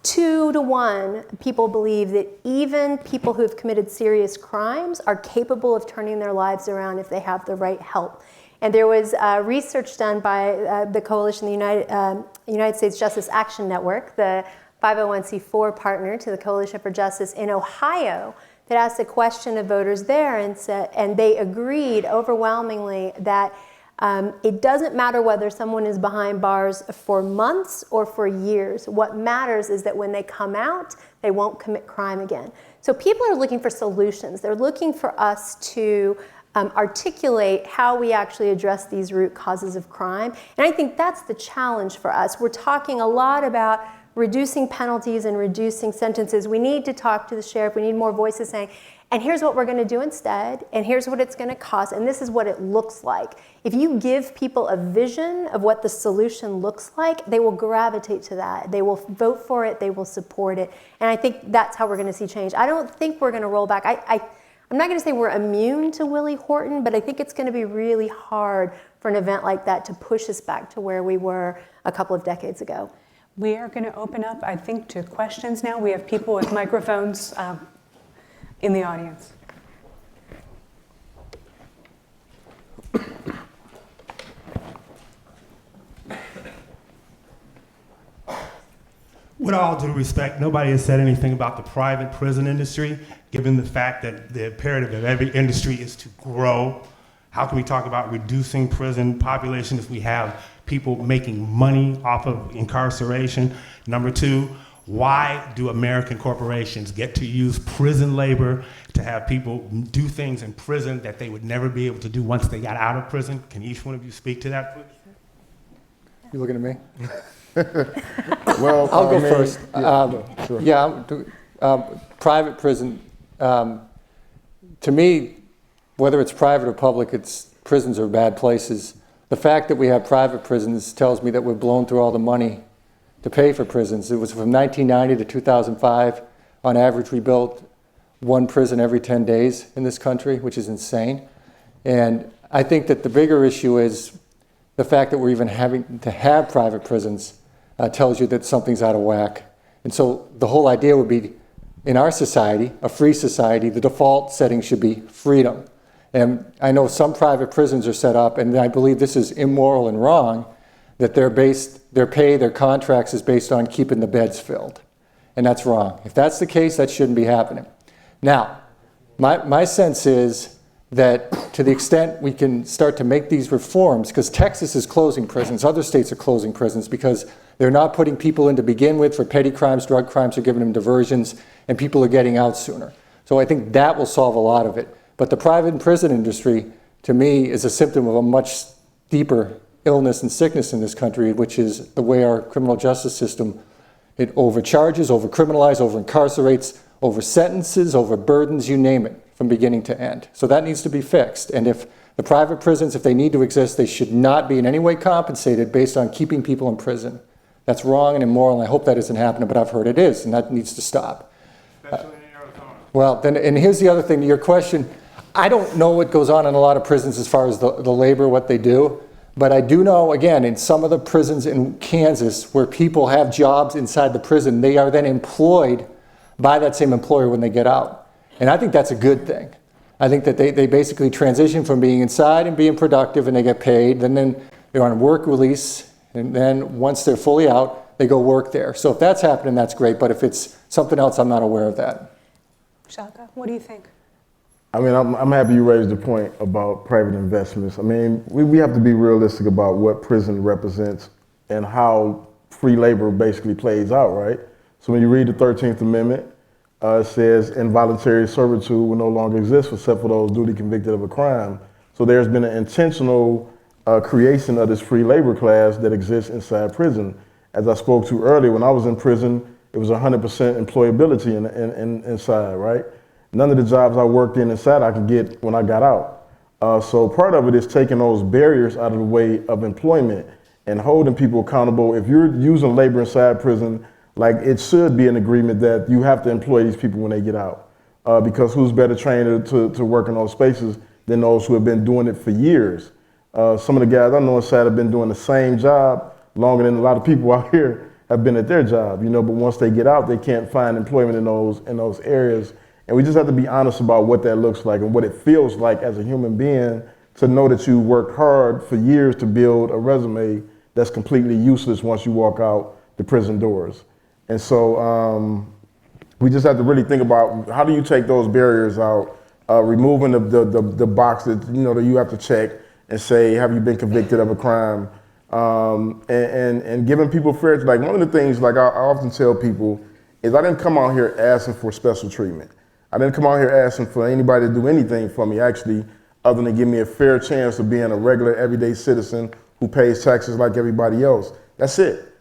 2 to 1, people believe that even people who have committed serious crimes are capable of turning their lives around if they have the right help. And there was research done by the coalition, the United States Justice Action Network, the 501c4 partner to the Coalition for Justice in Ohio, that asked a question of voters there, and they agreed overwhelmingly that it doesn't matter whether someone is behind bars for months or for years. What matters is that when they come out, they won't commit crime again. So people are looking for solutions. They're looking for us to articulate how we actually address these root causes of crime. And I think that's the challenge for us. We're talking a lot about reducing penalties and reducing sentences. We need to talk to the sheriff. We need more voices saying, and here's what we're going to do instead, and here's what it's going to cost, and this is what it looks like. If you give people a vision of what the solution looks like, they will gravitate to that. They will vote for it. They will support it. And I think that's how we're going to see change. I don't think we're going to roll back. I'm not going to say we're immune to Willie Horton, but I think it's going to be really hard for an event like that to push us back to where we were a couple of decades ago. We are going to open up, I think, to questions now. We have people with microphones in the audience. With all due respect, nobody has said anything about the private prison industry, given the fact that the imperative of every industry is to grow. How can we talk about reducing prison population if we have people making money off of incarceration? Number two, why do American corporations get to use prison labor to have people do things in prison that they would never be able to do once they got out of prison? Can each one of you speak to that, please? You looking at me? Well, I'll go first. Sure. Private prison, to me, whether it's private or public, prisons are bad places. The fact that we have private prisons tells me that we've blown through all the money to pay for prisons. It was from 1990 to 2005. On average, we built one prison every 10 days in this country, which is insane. And I think that the bigger issue is the fact that we're even having to have private prisons tells you that something's out of whack. And so the whole idea would be, in our society, a free society, the default setting should be freedom. And I know some private prisons are set up, and I believe this is immoral and wrong, that their contracts is based on keeping the beds filled. And that's wrong. If that's the case, that shouldn't be happening. Now, my sense is that to the extent we can start to make these reforms, because Texas is closing prisons, other states are closing prisons because they're not putting people in to begin with for petty crimes, drug crimes, are giving them diversions, and people are getting out sooner. So I think that will solve a lot of it. But the private prison industry, to me, is a symptom of a much deeper illness and sickness in this country, which is the way our criminal justice system, it overcharges, overcriminalizes, over-incarcerates, over-sentences, over-burdens, you name it, from beginning to end. So that needs to be fixed. And if the private prisons, if they need to exist, they should not be in any way compensated based on keeping people in prison. That's wrong and immoral, and I hope that isn't happening, but I've heard it is, and that needs to stop. Especially in Arizona. Well, then, and here's the other thing to your question. I don't know what goes on in a lot of prisons as far as the labor, what they do, but I do know, again, in some of the prisons in Kansas where people have jobs inside the prison, they are then employed by that same employer when they get out. And I think that's a good thing. I think that they basically transition from being inside and being productive and they get paid, then they're on work release, and then once they're fully out, they go work there. So if that's happening, that's great, but if it's something else, I'm not aware of that. Shaka, what do you think? I mean, I'm happy you raised the point about private investments. I mean, we have to be realistic about what prison represents and how free labor basically plays out, right? So when you read the 13th Amendment, it says involuntary servitude will no longer exist except for those duly convicted of a crime. So there's been an intentional creation of this free labor class that exists inside prison. As I spoke to earlier, when I was in prison, it was 100% employability inside, right? None of the jobs I worked in inside I could get when I got out. So part of it is taking those barriers out of the way of employment and holding people accountable. If you're using labor inside prison, like it should be an agreement that you have to employ these people when they get out. Because who's better trained to work in those spaces than those who have been doing it for years? Some of the guys I know inside have been doing the same job longer than a lot of people out here have been at their job, you know, but once they get out, they can't find employment in those areas. And we just have to be honest about what that looks like and what it feels like as a human being to know that you worked hard for years to build a resume that's completely useless once you walk out the prison doors. And so we just have to really think about how do you take those barriers out, removing the box that, you know, that you have to check and say, have you been convicted of a crime? And giving people fair, like one of the things like I often tell people is I didn't come out here asking for special treatment. I didn't come out here asking for anybody to do anything for me, actually, other than give me a fair chance of being a regular, everyday citizen who pays taxes like everybody else. That's it.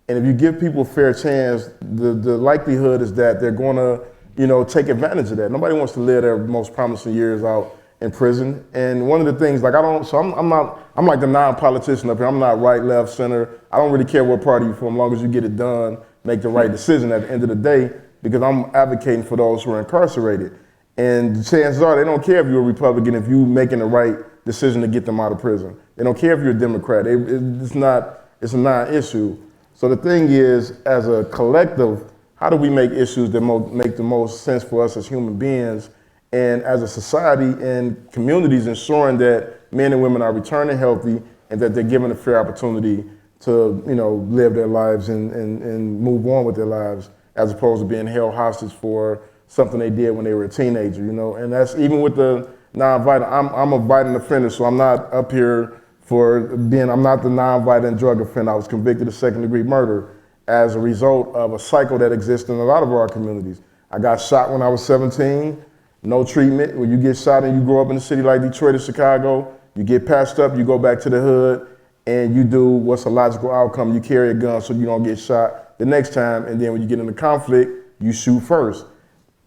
And if you give people a fair chance, the likelihood is that they're going to, you know, take advantage of that. Nobody wants to live their most promising years out in prison. And one of the things, like I'm like the non-politician up here. I'm not right, left, center. I don't really care what party you're from, as long as you get it done, make the right decision at the end of the day, because I'm advocating for those who are incarcerated. And chances are they don't care if you're a Republican if you're making the right decision to get them out of prison. They don't care if you're a Democrat. It's a non-issue. So the thing is, as a collective, how do we make issues that make the most sense for us as human beings, and as a society and communities, ensuring that men and women are returning healthy and that they're given a fair opportunity to, you know, live their lives and move on with their lives, as opposed to being held hostage for something they did when they were a teenager, you know. And that's even with the non-violent. I'm a violent offender, so I'm not up here I'm not the non-violent drug offender. I was convicted of second-degree murder as a result of a cycle that exists in a lot of our communities. I got shot when I was 17, no treatment. When you get shot and you grow up in a city like Detroit or Chicago, you get patched up, you go back to the hood, and you do what's a logical outcome. You carry a gun so you don't get shot the next time, and then when you get into conflict, you shoot first.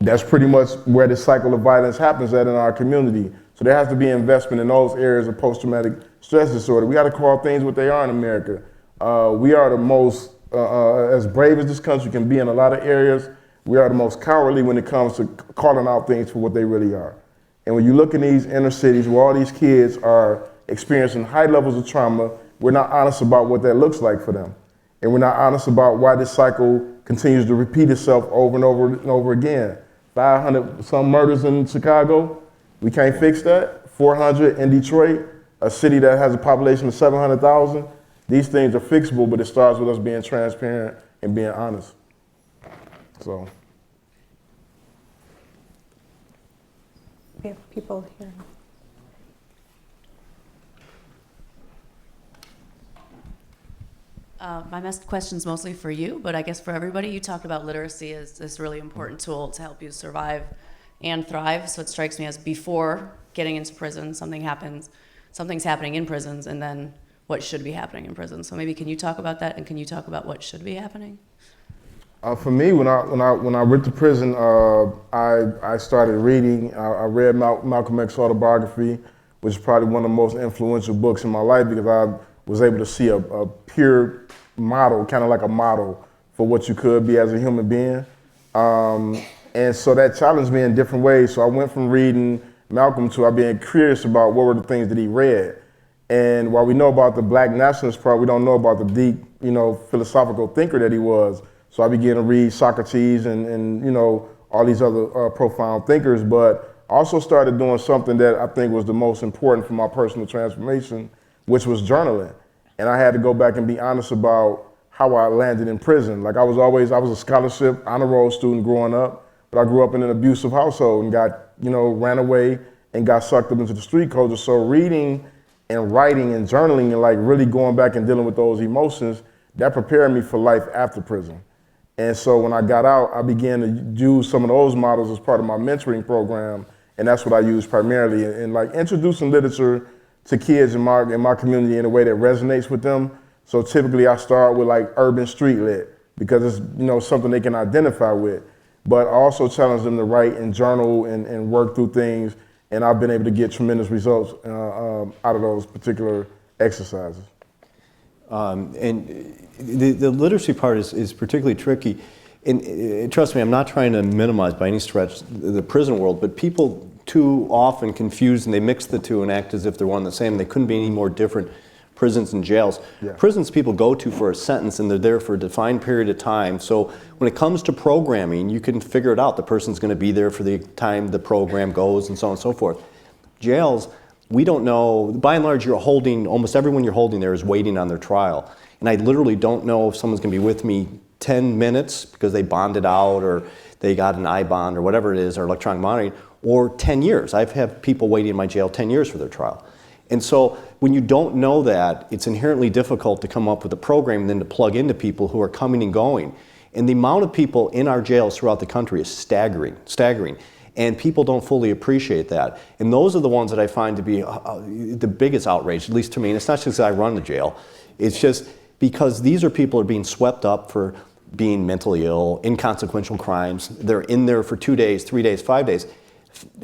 That's pretty much where the cycle of violence happens at in our community. So there has to be investment in those areas of post-traumatic stress disorder. We got to call things what they are in America. We are the most, as brave as this country can be in a lot of areas, we are the most cowardly when it comes to calling out things for what they really are. And when you look in these inner cities where all these kids are experiencing high levels of trauma, we're not honest about what that looks like for them. And we're not honest about why this cycle continues to repeat itself over and over and over again. 500 some murders in Chicago, we can't fix that. 400 in Detroit, a city that has a population of 700,000. These things are fixable, but it starts with us being transparent and being honest. So. We have people here. My question's mostly for you, but I guess for everybody. You talked about literacy as this really important tool to help you survive and thrive. So it strikes me as before getting into prison, something happens, something's happening in prisons, and then what should be happening in prison. So maybe can you talk about that, and can you talk about what should be happening? For me, when I went to prison, I started reading. I read Malcolm X's autobiography, which is probably one of the most influential books in my life, because I was able to see a pure model, kind of like a model for what you could be as a human being. And so that challenged me in different ways. So I went from reading Malcolm to being curious about what were the things that he read. And while we know about the black nationalist part, we don't know about the deep, philosophical thinker that he was. So I began to read Socrates and all these other profound thinkers. But I also started doing something that I think was the most important for my personal transformation, which was journaling. And I had to go back and be honest about how I landed in prison. Like I was a scholarship honor roll student growing up, but I grew up in an abusive household and got, ran away and got sucked up into the street culture. So reading and writing and journaling and like really going back and dealing with those emotions, that prepared me for life after prison. And so when I got out, I began to use some of those models as part of my mentoring program. And that's what I use primarily in like introducing literature to kids in my community in a way that resonates with them. So typically I start with like urban street lit because it's something they can identify with. But I also challenge them to write and journal and work through things. And I've been able to get tremendous results out of those particular exercises. And the literacy part is particularly tricky. And trust me, I'm not trying to minimize by any stretch the prison world, but people too often confuse and they mix the two and act as if they're one and the same. They couldn't be any more different. Prisons and jails. Yeah. Prisons people go to for a sentence and they're there for a defined period of time. So when it comes to programming, you can figure it out. The person's going to be there for the time the program goes and so on and so forth. Jails, we don't know. By and large, almost everyone you're holding there is waiting on their trial. And I literally don't know if someone's going to be with me 10 minutes because they bonded out or they got an I-bond or whatever it is, or electronic monitoring, or 10 years. I've had people waiting in my jail 10 years for their trial. And so when you don't know that, it's inherently difficult to come up with a program and then to plug into people who are coming and going. And the amount of people in our jails throughout the country is staggering. And people don't fully appreciate that. And those are the ones that I find to be the biggest outrage, at least to me. And it's not just because I run the jail. It's just because these are people who are being swept up for being mentally ill, inconsequential crimes. They're in there for 2 days, 3 days, 5 days.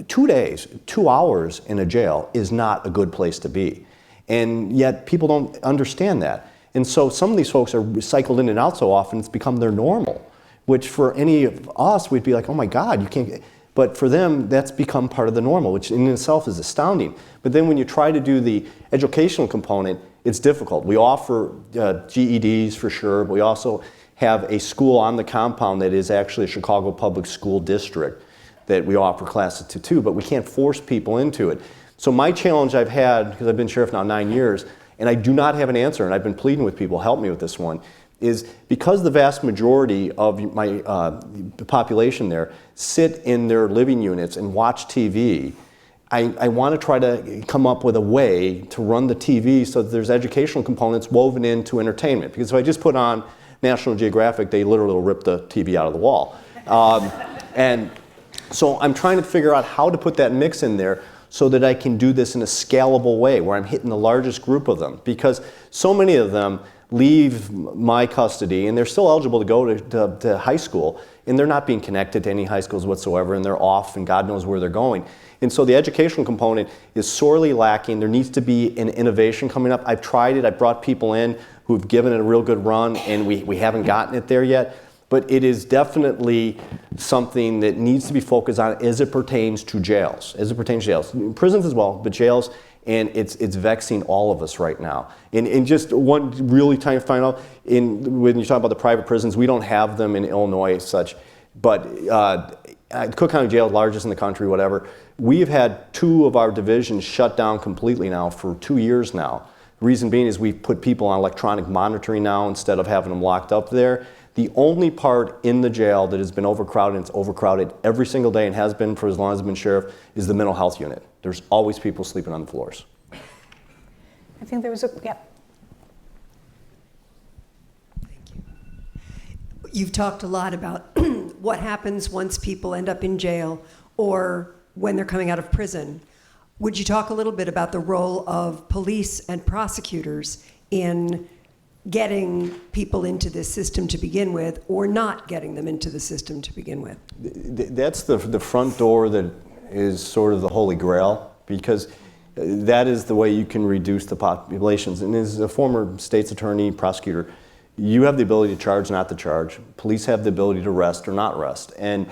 2 days, 2 hours in a jail is not a good place to be. And yet people don't understand that. And so some of these folks are cycled in and out so often it's become their normal, which for any of us, we'd be like, oh my God, you can't. But for them, that's become part of the normal, which in itself is astounding. But then when you try to do the educational component, it's difficult. We offer GEDs for sure, but we also have a school on the compound that is actually a Chicago public school district that we offer classes to too, but we can't force people into it. So my challenge I've had, because I've been sheriff now 9 years, and I do not have an answer, and I've been pleading with people, help me with this one, is because the vast majority of my population there sit in their living units and watch TV, I want to try to come up with a way to run the TV so that there's educational components woven into entertainment. Because if I just put on National Geographic, they literally will rip the TV out of the wall. And so I'm trying to figure out how to put that mix in there so that I can do this in a scalable way where I'm hitting the largest group of them. Because so many of them leave my custody and they're still eligible to go to high school and they're not being connected to any high schools whatsoever and they're off and God knows where they're going. And so the educational component is sorely lacking. There needs to be an innovation coming up. I've tried it. I've brought people in who've given it a real good run and we haven't gotten it there yet. But it is definitely something that needs to be focused on as it pertains to jails, prisons as well, but jails, and it's vexing all of us right now. And just one really tiny final, when you talk about the private prisons, we don't have them in Illinois as such, but Cook County Jail, largest in the country, whatever, we've had 2 of our divisions shut down completely now for 2 years now. The reason being is we've put people on electronic monitoring now instead of having them locked up there. The only part in the jail that has been overcrowded, and it's overcrowded every single day and has been for as long as I've been sheriff, is the mental health unit. There's always people sleeping on the floors. I think there was a, yeah. Thank you. You've talked a lot about what happens once people end up in jail or when they're coming out of prison. Would you talk a little bit about the role of police and prosecutors in getting people into this system to begin with or not getting them into the system to begin with? That's the front door that is sort of the holy grail, because that is the way you can reduce the populations. And as a former state's attorney, prosecutor, you have the ability to charge, not to charge. Police have the ability to arrest or not arrest. And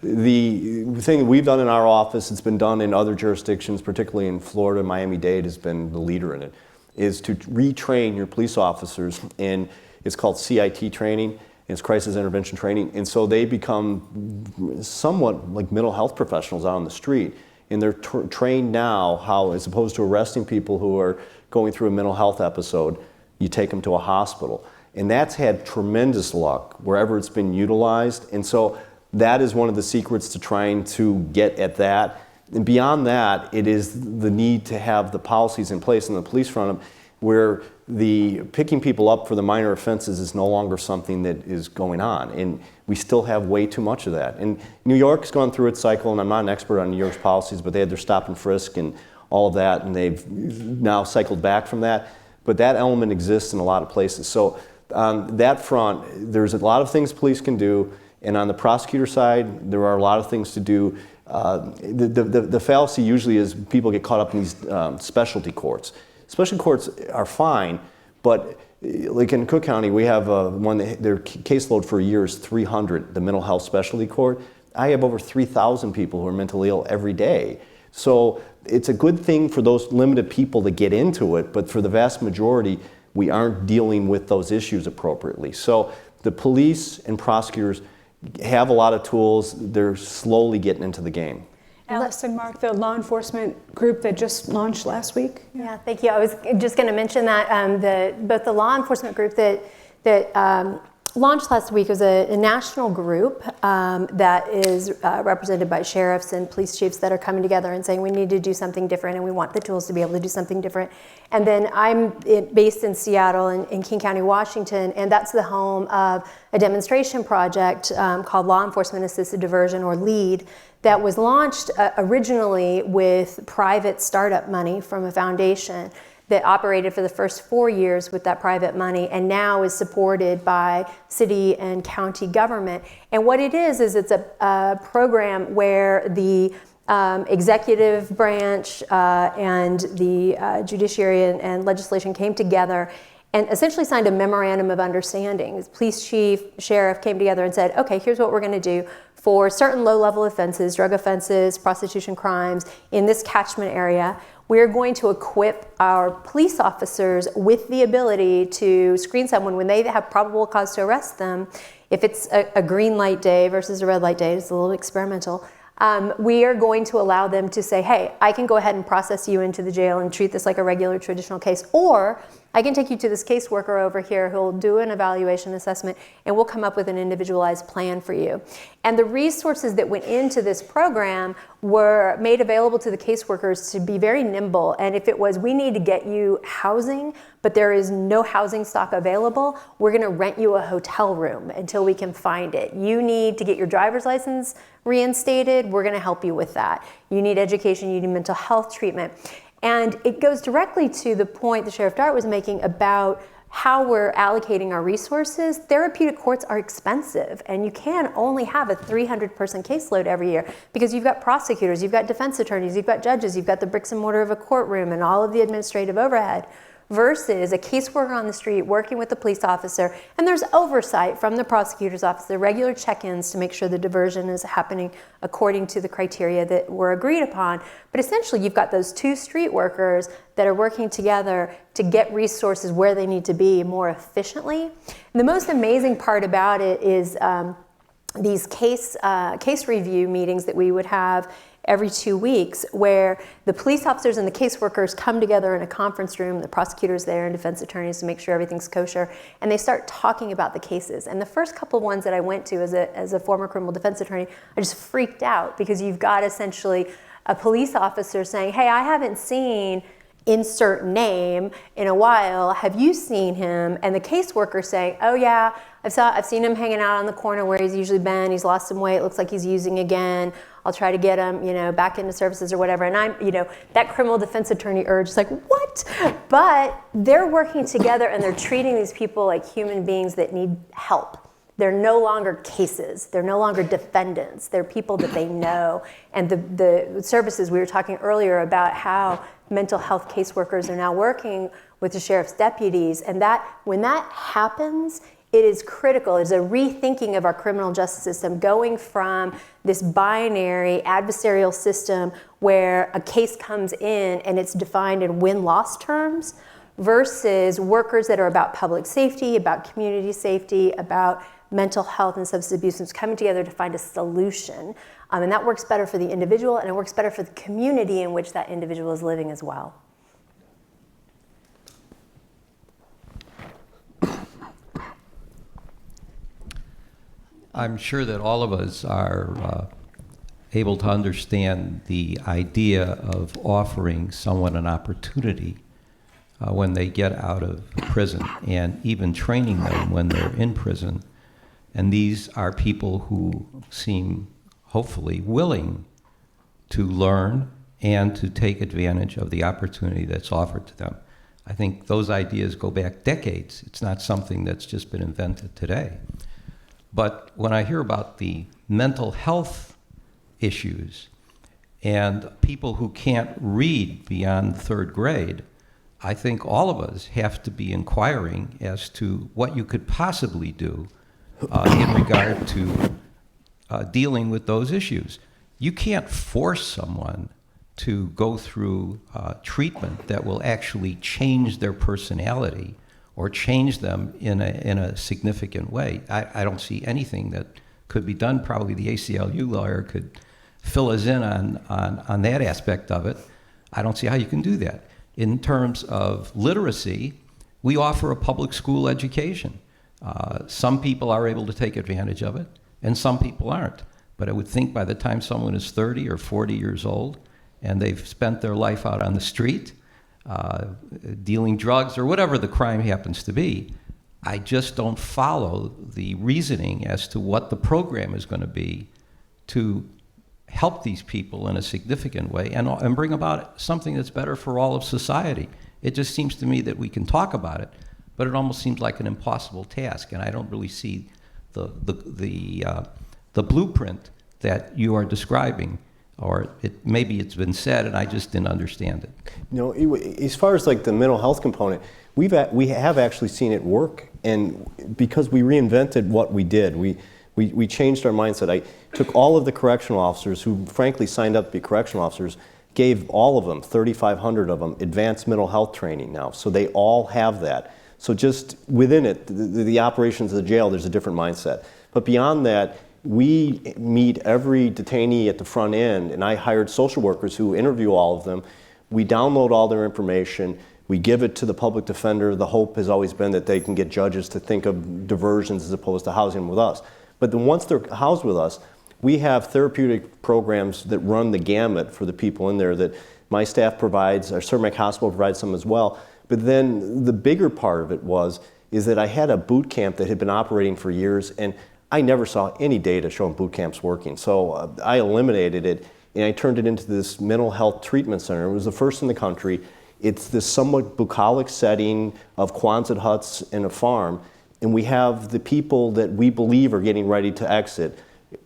the thing we've done in our office, it's been done in other jurisdictions, particularly in Florida, Miami-Dade has been the leader in it, is to retrain your police officers in, it's called CIT training, it's crisis intervention training, and so they become somewhat like mental health professionals out on the street. and they're trained now how, as opposed to arresting people who are going through a mental health episode, you take them to a hospital. And that's had tremendous luck wherever it's been utilized. And so that is one of the secrets to trying to get at that. And beyond that, it is the need to have the policies in place on the police front where the picking people up for the minor offenses is no longer something that is going on. And we still have way too much of that. And New York's gone through its cycle, and I'm not an expert on New York's policies, but they had their stop and frisk and all of that, and they've now cycled back from that. But that element exists in a lot of places. So on that front, there's a lot of things police can do, and on the prosecutor side, there are a lot of things to do. The fallacy usually is people get caught up in these specialty courts. Specialty courts are fine, but like in Cook County, we have their caseload for a year is 300, the mental health specialty court. I have over 3,000 people who are mentally ill every day. So it's a good thing for those limited people to get into it, but for the vast majority, we aren't dealing with those issues appropriately. So the police and prosecutors have a lot of tools. They're slowly getting into the game. Alison, Mark, the law enforcement group that just launched last week. Yeah, thank you. I was just going to mention that both the law enforcement group that launched last week was a national group that is represented by sheriffs and police chiefs that are coming together and saying we need to do something different and we want the tools to be able to do something different. And then I'm based in Seattle in King County, Washington, and that's the home of a demonstration project called Law Enforcement Assisted Diversion, or LEAD, that was launched originally with private startup money from a foundation that operated for the first 4 years with that private money, and now is supported by city and county government. And what it is it's a program where the executive branch and the judiciary and legislation came together and essentially signed a memorandum of understanding. The police chief, sheriff came together and said, okay, here's what we're going to do for certain low-level offenses, drug offenses, prostitution crimes in this catchment area. We're going to equip our police officers with the ability to screen someone when they have probable cause to arrest them. If it's a green light day versus a red light day, it's a little experimental. We are going to allow them to say, hey, I can go ahead and process you into the jail and treat this like a regular traditional case, or I can take you to this caseworker over here who'll do an evaluation assessment and we'll come up with an individualized plan for you. And the resources that went into this program were made available to the caseworkers to be very nimble. And if it was, we need to get you housing, but there is no housing stock available, we're gonna rent you a hotel room until we can find it. You need to get your driver's license reinstated, we're gonna help you with that. You need education, you need mental health treatment. And it goes directly to the point that Sheriff Dart was making about how we're allocating our resources. Therapeutic courts are expensive, and you can only have a 300-person caseload every year because you've got prosecutors, you've got defense attorneys, you've got judges, you've got the bricks and mortar of a courtroom and all of the administrative overhead, versus a caseworker on the street working with the police officer, and there's oversight from the prosecutor's office, the regular check-ins to make sure the diversion is happening according to the criteria that were agreed upon. But essentially, you've got those two street workers that are working together to get resources where they need to be more efficiently. And the most amazing part about it is these case review meetings that we would have every 2 weeks, where the police officers and the caseworkers come together in a conference room, the prosecutors there and defense attorneys to make sure everything's kosher, and they start talking about the cases. And the first couple of ones that I went to as a former criminal defense attorney, I just freaked out because you've got essentially a police officer saying, hey, I haven't seen insert name in a while, have you seen him? And the caseworker saying, oh yeah, I've seen him hanging out on the corner where he's usually been, he's lost some weight, looks like he's using again, I'll try to get him, back into services or whatever. And I'm, that criminal defense attorney urge is like, what? But they're working together and they're treating these people like human beings that need help. They're no longer cases. They're no longer defendants. They're people that they know. And the services, we were talking earlier about how mental health caseworkers are now working with the sheriff's deputies. And that when that happens, it is critical. It's a rethinking of our criminal justice system, going from this binary adversarial system where a case comes in and it's defined in win-loss terms, versus workers that are about public safety, about community safety, about mental health and substance abuse and coming together to find a solution. And that works better for the individual, and it works better for the community in which that individual is living as well. I'm sure that all of us are able to understand the idea of offering someone an opportunity when they get out of prison, and even training them when they're in prison. And these are people who seem, hopefully, willing to learn and to take advantage of the opportunity that's offered to them. I think those ideas go back decades. It's not something that's just been invented today. But when I hear about the mental health issues and people who can't read beyond third grade, I think all of us have to be inquiring as to what you could possibly do in regard to dealing with those issues. You can't force someone to go through treatment that will actually change their personality or change them in a significant way. I don't see anything that could be done. Probably the ACLU lawyer could fill us in on that aspect of it. I don't see how you can do that. In terms of literacy, we offer a public school education. Some people are able to take advantage of it, and some people aren't. But I would think by the time someone is 30 or 40 years old, and they've spent their life out on the street, dealing drugs or whatever the crime happens to be, I just don't follow the reasoning as to what the program is going to be to help these people in a significant way and bring about something that's better for all of society. It just seems to me that we can talk about it, but it almost seems like an impossible task, and I don't really see the blueprint that you are describing. Or maybe it's been said and I just didn't understand it. You know, as far as like the mental health component, we have actually seen it work, and because we reinvented what we did, we changed our mindset. I took all of the correctional officers who frankly signed up to be correctional officers, gave all of them, 3,500 of them, advanced mental health training now. So they all have that. So just within it, the operations of the jail, there's a different mindset. But beyond that, we meet every detainee at the front end, and I hired social workers who interview all of them. We download all their information. We give it to the public defender. The hope has always been that they can get judges to think of diversions as opposed to housing them with us. But then once they're housed with us, we have therapeutic programs that run the gamut for the people in there that my staff provides, our Cermak Hospital provides some as well. But then the bigger part of it is that I had a boot camp that had been operating for years, and I never saw any data showing boot camps working. So I eliminated it, and I turned it into this mental health treatment center. It was the first in the country. It's this somewhat bucolic setting of Quonset huts and a farm, and we have the people that we believe are getting ready to exit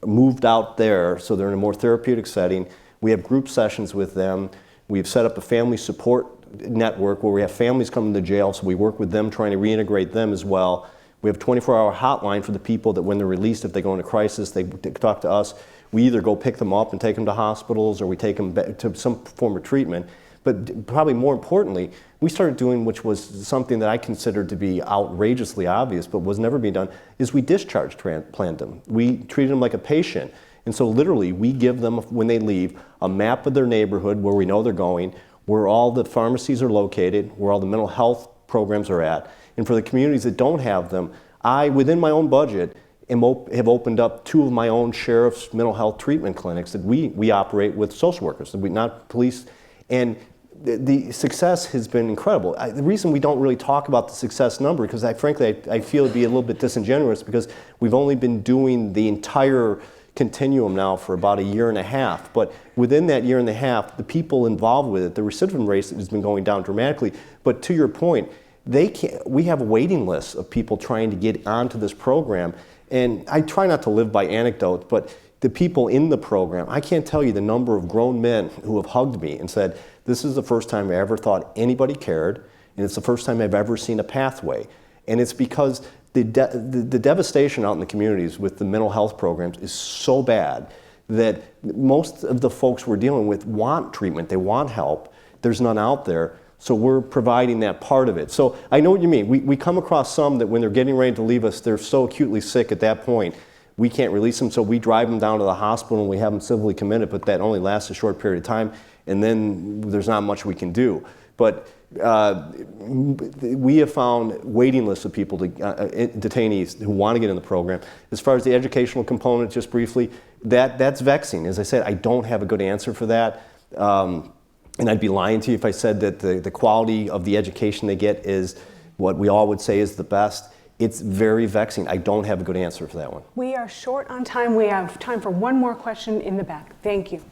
moved out there, so they're in a more therapeutic setting. We have group sessions with them. We've set up a family support network where we have families coming to jail, so we work with them trying to reintegrate them as well. We have a 24-hour hotline for the people that when they're released, if they go into crisis, they talk to us. We either go pick them up and take them to hospitals, or we take them back to some form of treatment. But probably more importantly, we started doing, which was something that I considered to be outrageously obvious, but was never being done, is we discharge planned them. We treated them like a patient. And so literally, we give them, when they leave, a map of their neighborhood where we know they're going, where all the pharmacies are located, where all the mental health programs are at. And for the communities that don't have them, I, within my own budget, have opened up 2 of my own sheriff's mental health treatment clinics that we operate with social workers, not police. And the success has been incredible. The reason we don't really talk about the success number, because frankly I feel it'd be a little bit disingenuous, because we've only been doing the entire continuum now for about 1.5 years. But within that 1.5 years, the people involved with it, the recidivist rate has been going down dramatically. But to your point, we have a waiting list of people trying to get onto this program. And I try not to live by anecdotes, but the people in the program, I can't tell you the number of grown men who have hugged me and said, this is the first time I ever thought anybody cared, and it's the first time I've ever seen a pathway. And it's because the devastation out in the communities with the mental health programs is so bad that most of the folks we're dealing with want treatment, they want help. There's none out there. So we're providing that part of it. So I know what you mean. We come across some that when they're getting ready to leave us, they're so acutely sick at that point, we can't release them, so we drive them down to the hospital and we have them civilly committed, but that only lasts a short period of time, and then there's not much we can do. But we have found waiting lists of people, detainees who want to get in the program. As far as the educational component, just briefly, that's vexing. As I said, I don't have a good answer for that. And I'd be lying to you if I said that the quality of the education they get is what we all would say is the best. It's very vexing. I don't have a good answer for that one. We are short on time. We have time for one more question in the back. Thank you.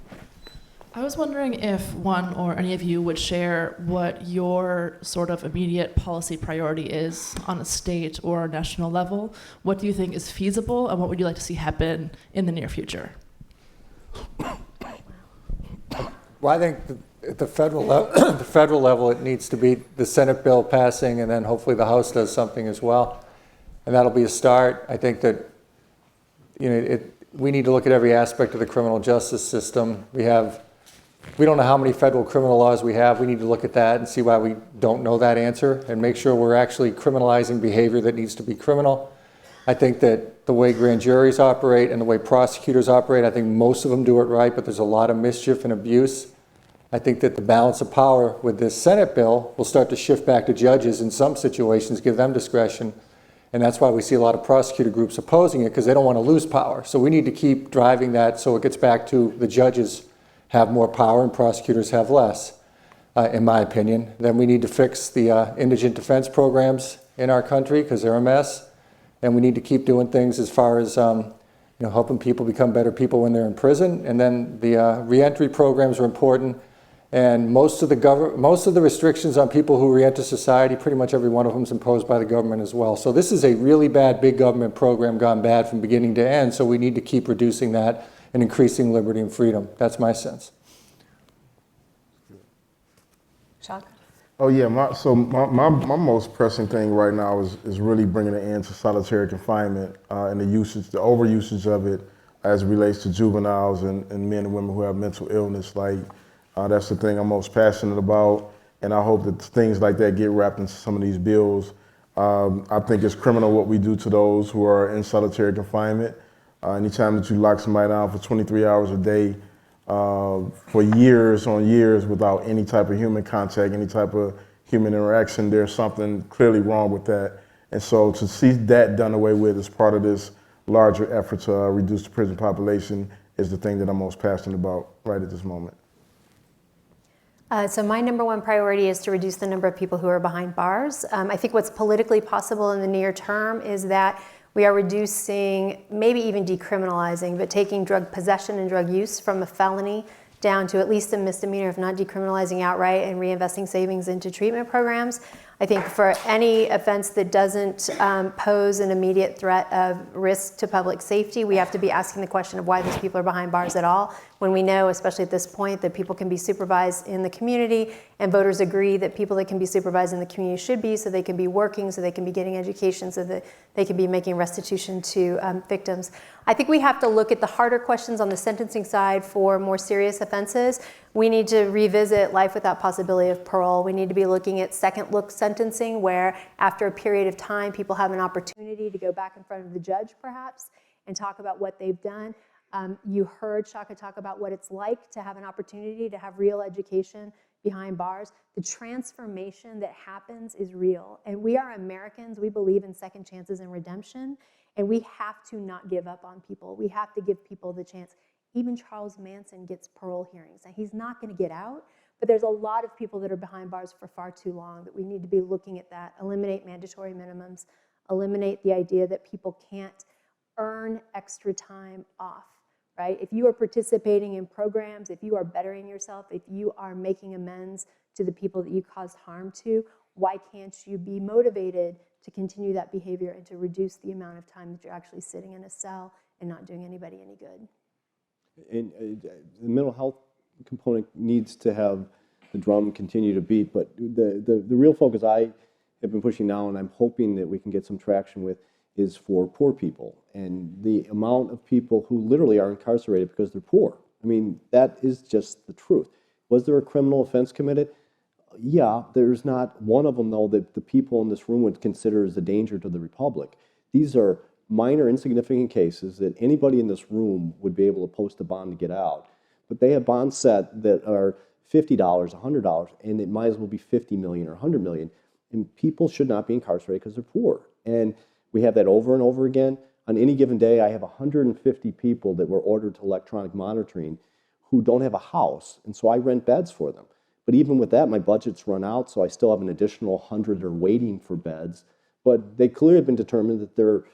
I was wondering if one or any of you would share what your sort of immediate policy priority is on a state or national level. What do you think is feasible, and what would you like to see happen in the near future? Well, I think at the federal level, it needs to be the Senate bill passing, and then hopefully the House does something as well, and that'll be a start. I think that we need to look at every aspect of the criminal justice system. We don't know how many federal criminal laws we have. We need to look at that and see why we don't know that answer, and make sure we're actually criminalizing behavior that needs to be criminal. I think that the way grand juries operate and the way prosecutors operate, I think most of them do it right, but there's a lot of mischief and abuse. I think that the balance of power with this Senate bill will start to shift back to judges in some situations, give them discretion. And that's why we see a lot of prosecutor groups opposing it, because they don't want to lose power. So we need to keep driving that so it gets back to the judges have more power and prosecutors have less, in my opinion. Then we need to fix the indigent defense programs in our country, because they're a mess. And we need to keep doing things as far as helping people become better people when they're in prison. And then the reentry programs are important. And most of the restrictions on people who re-enter society, pretty much every one of them is imposed by the government as well. So this is a really bad big government program gone bad from beginning to end. So we need to keep reducing that and increasing liberty and freedom. That's my sense. Shaka? Oh yeah, my most pressing thing right now is really bringing an end to solitary confinement and the overusage of it as it relates to juveniles and men and women who have mental illness. That's the thing I'm most passionate about, and I hope that things like that get wrapped into some of these bills. I think it's criminal what we do to those who are in solitary confinement. Anytime that you lock somebody down for 23 hours a day, for years on years without any type of human contact, any type of human interaction, there's something clearly wrong with that. And so to see that done away with as part of this larger effort to reduce the prison population is the thing that I'm most passionate about right at this moment. So my number one priority is to reduce the number of people who are behind bars. I think what's politically possible in the near term is that we are reducing, maybe even decriminalizing, but taking drug possession and drug use from a felony down to at least a misdemeanor, if not decriminalizing outright, and reinvesting savings into treatment programs. I think for any offense that doesn't pose an immediate threat of risk to public safety, we have to be asking the question of why those people are behind bars at all, when we know, especially at this point, that people can be supervised in the community, and voters agree that people that can be supervised in the community should be, so they can be working, so they can be getting education, so that they can be making restitution to victims. I think we have to look at the harder questions on the sentencing side for more serious offenses. We need to revisit life without possibility of parole. We need to be looking at second look sentencing, where after a period of time, people have an opportunity to go back in front of the judge, perhaps, and talk about what they've done. You heard Shaka talk about what it's like to have an opportunity to have real education behind bars. The transformation that happens is real. And we are Americans. We believe in second chances and redemption. And we have to not give up on people. We have to give people the chance. Even Charles Manson gets parole hearings. Now, he's not going to get out, but there's a lot of people that are behind bars for far too long that we need to be looking at that. Eliminate mandatory minimums. Eliminate the idea that people can't earn extra time off, right? If you are participating in programs, if you are bettering yourself, if you are making amends to the people that you caused harm to, why can't you be motivated to continue that behavior and to reduce the amount of time that you're actually sitting in a cell and not doing anybody any good? And the mental health component needs to have the drum continue to beat, but the real focus I have been pushing now, and I'm hoping that we can get some traction with, is for poor people and the amount of people who literally are incarcerated because they're poor. I mean, that is just the truth. Was there a criminal offense committed? Yeah, there's not one of them, though, that the people in this room would consider as a danger to the republic. These are minor, insignificant cases that anybody in this room would be able to post a bond to get out. But they have bonds set that are $50, $100, and it might as well be $50 million or $100 million. And people should not be incarcerated because they're poor. And we have that over and over again. On any given day, I have 150 people that were ordered to electronic monitoring who don't have a house, and so I rent beds for them. But even with that, my budget's run out, so I still have an additional 100 that are waiting for beds. But they clearly have been determined that they're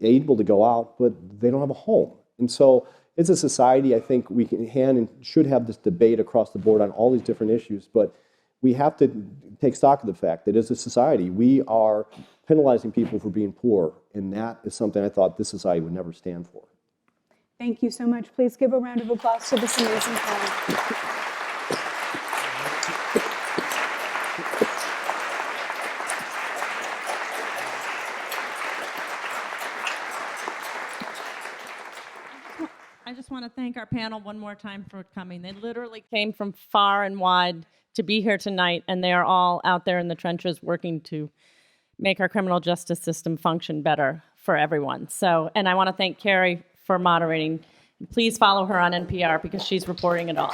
able to go out, but they don't have a home. And so as a society, I think we can and should have this debate across the board on all these different issues, but we have to take stock of the fact that as a society, we are penalizing people for being poor, and that is something I thought this society would never stand for. Thank you so much. Please give a round of applause to this amazing panel. I just want to thank our panel one more time for coming. They literally came from far and wide to be here tonight, and they are all out there in the trenches working to make our criminal justice system function better for everyone. So, and I want to thank Carrie for moderating. Please follow her on NPR because she's reporting it all.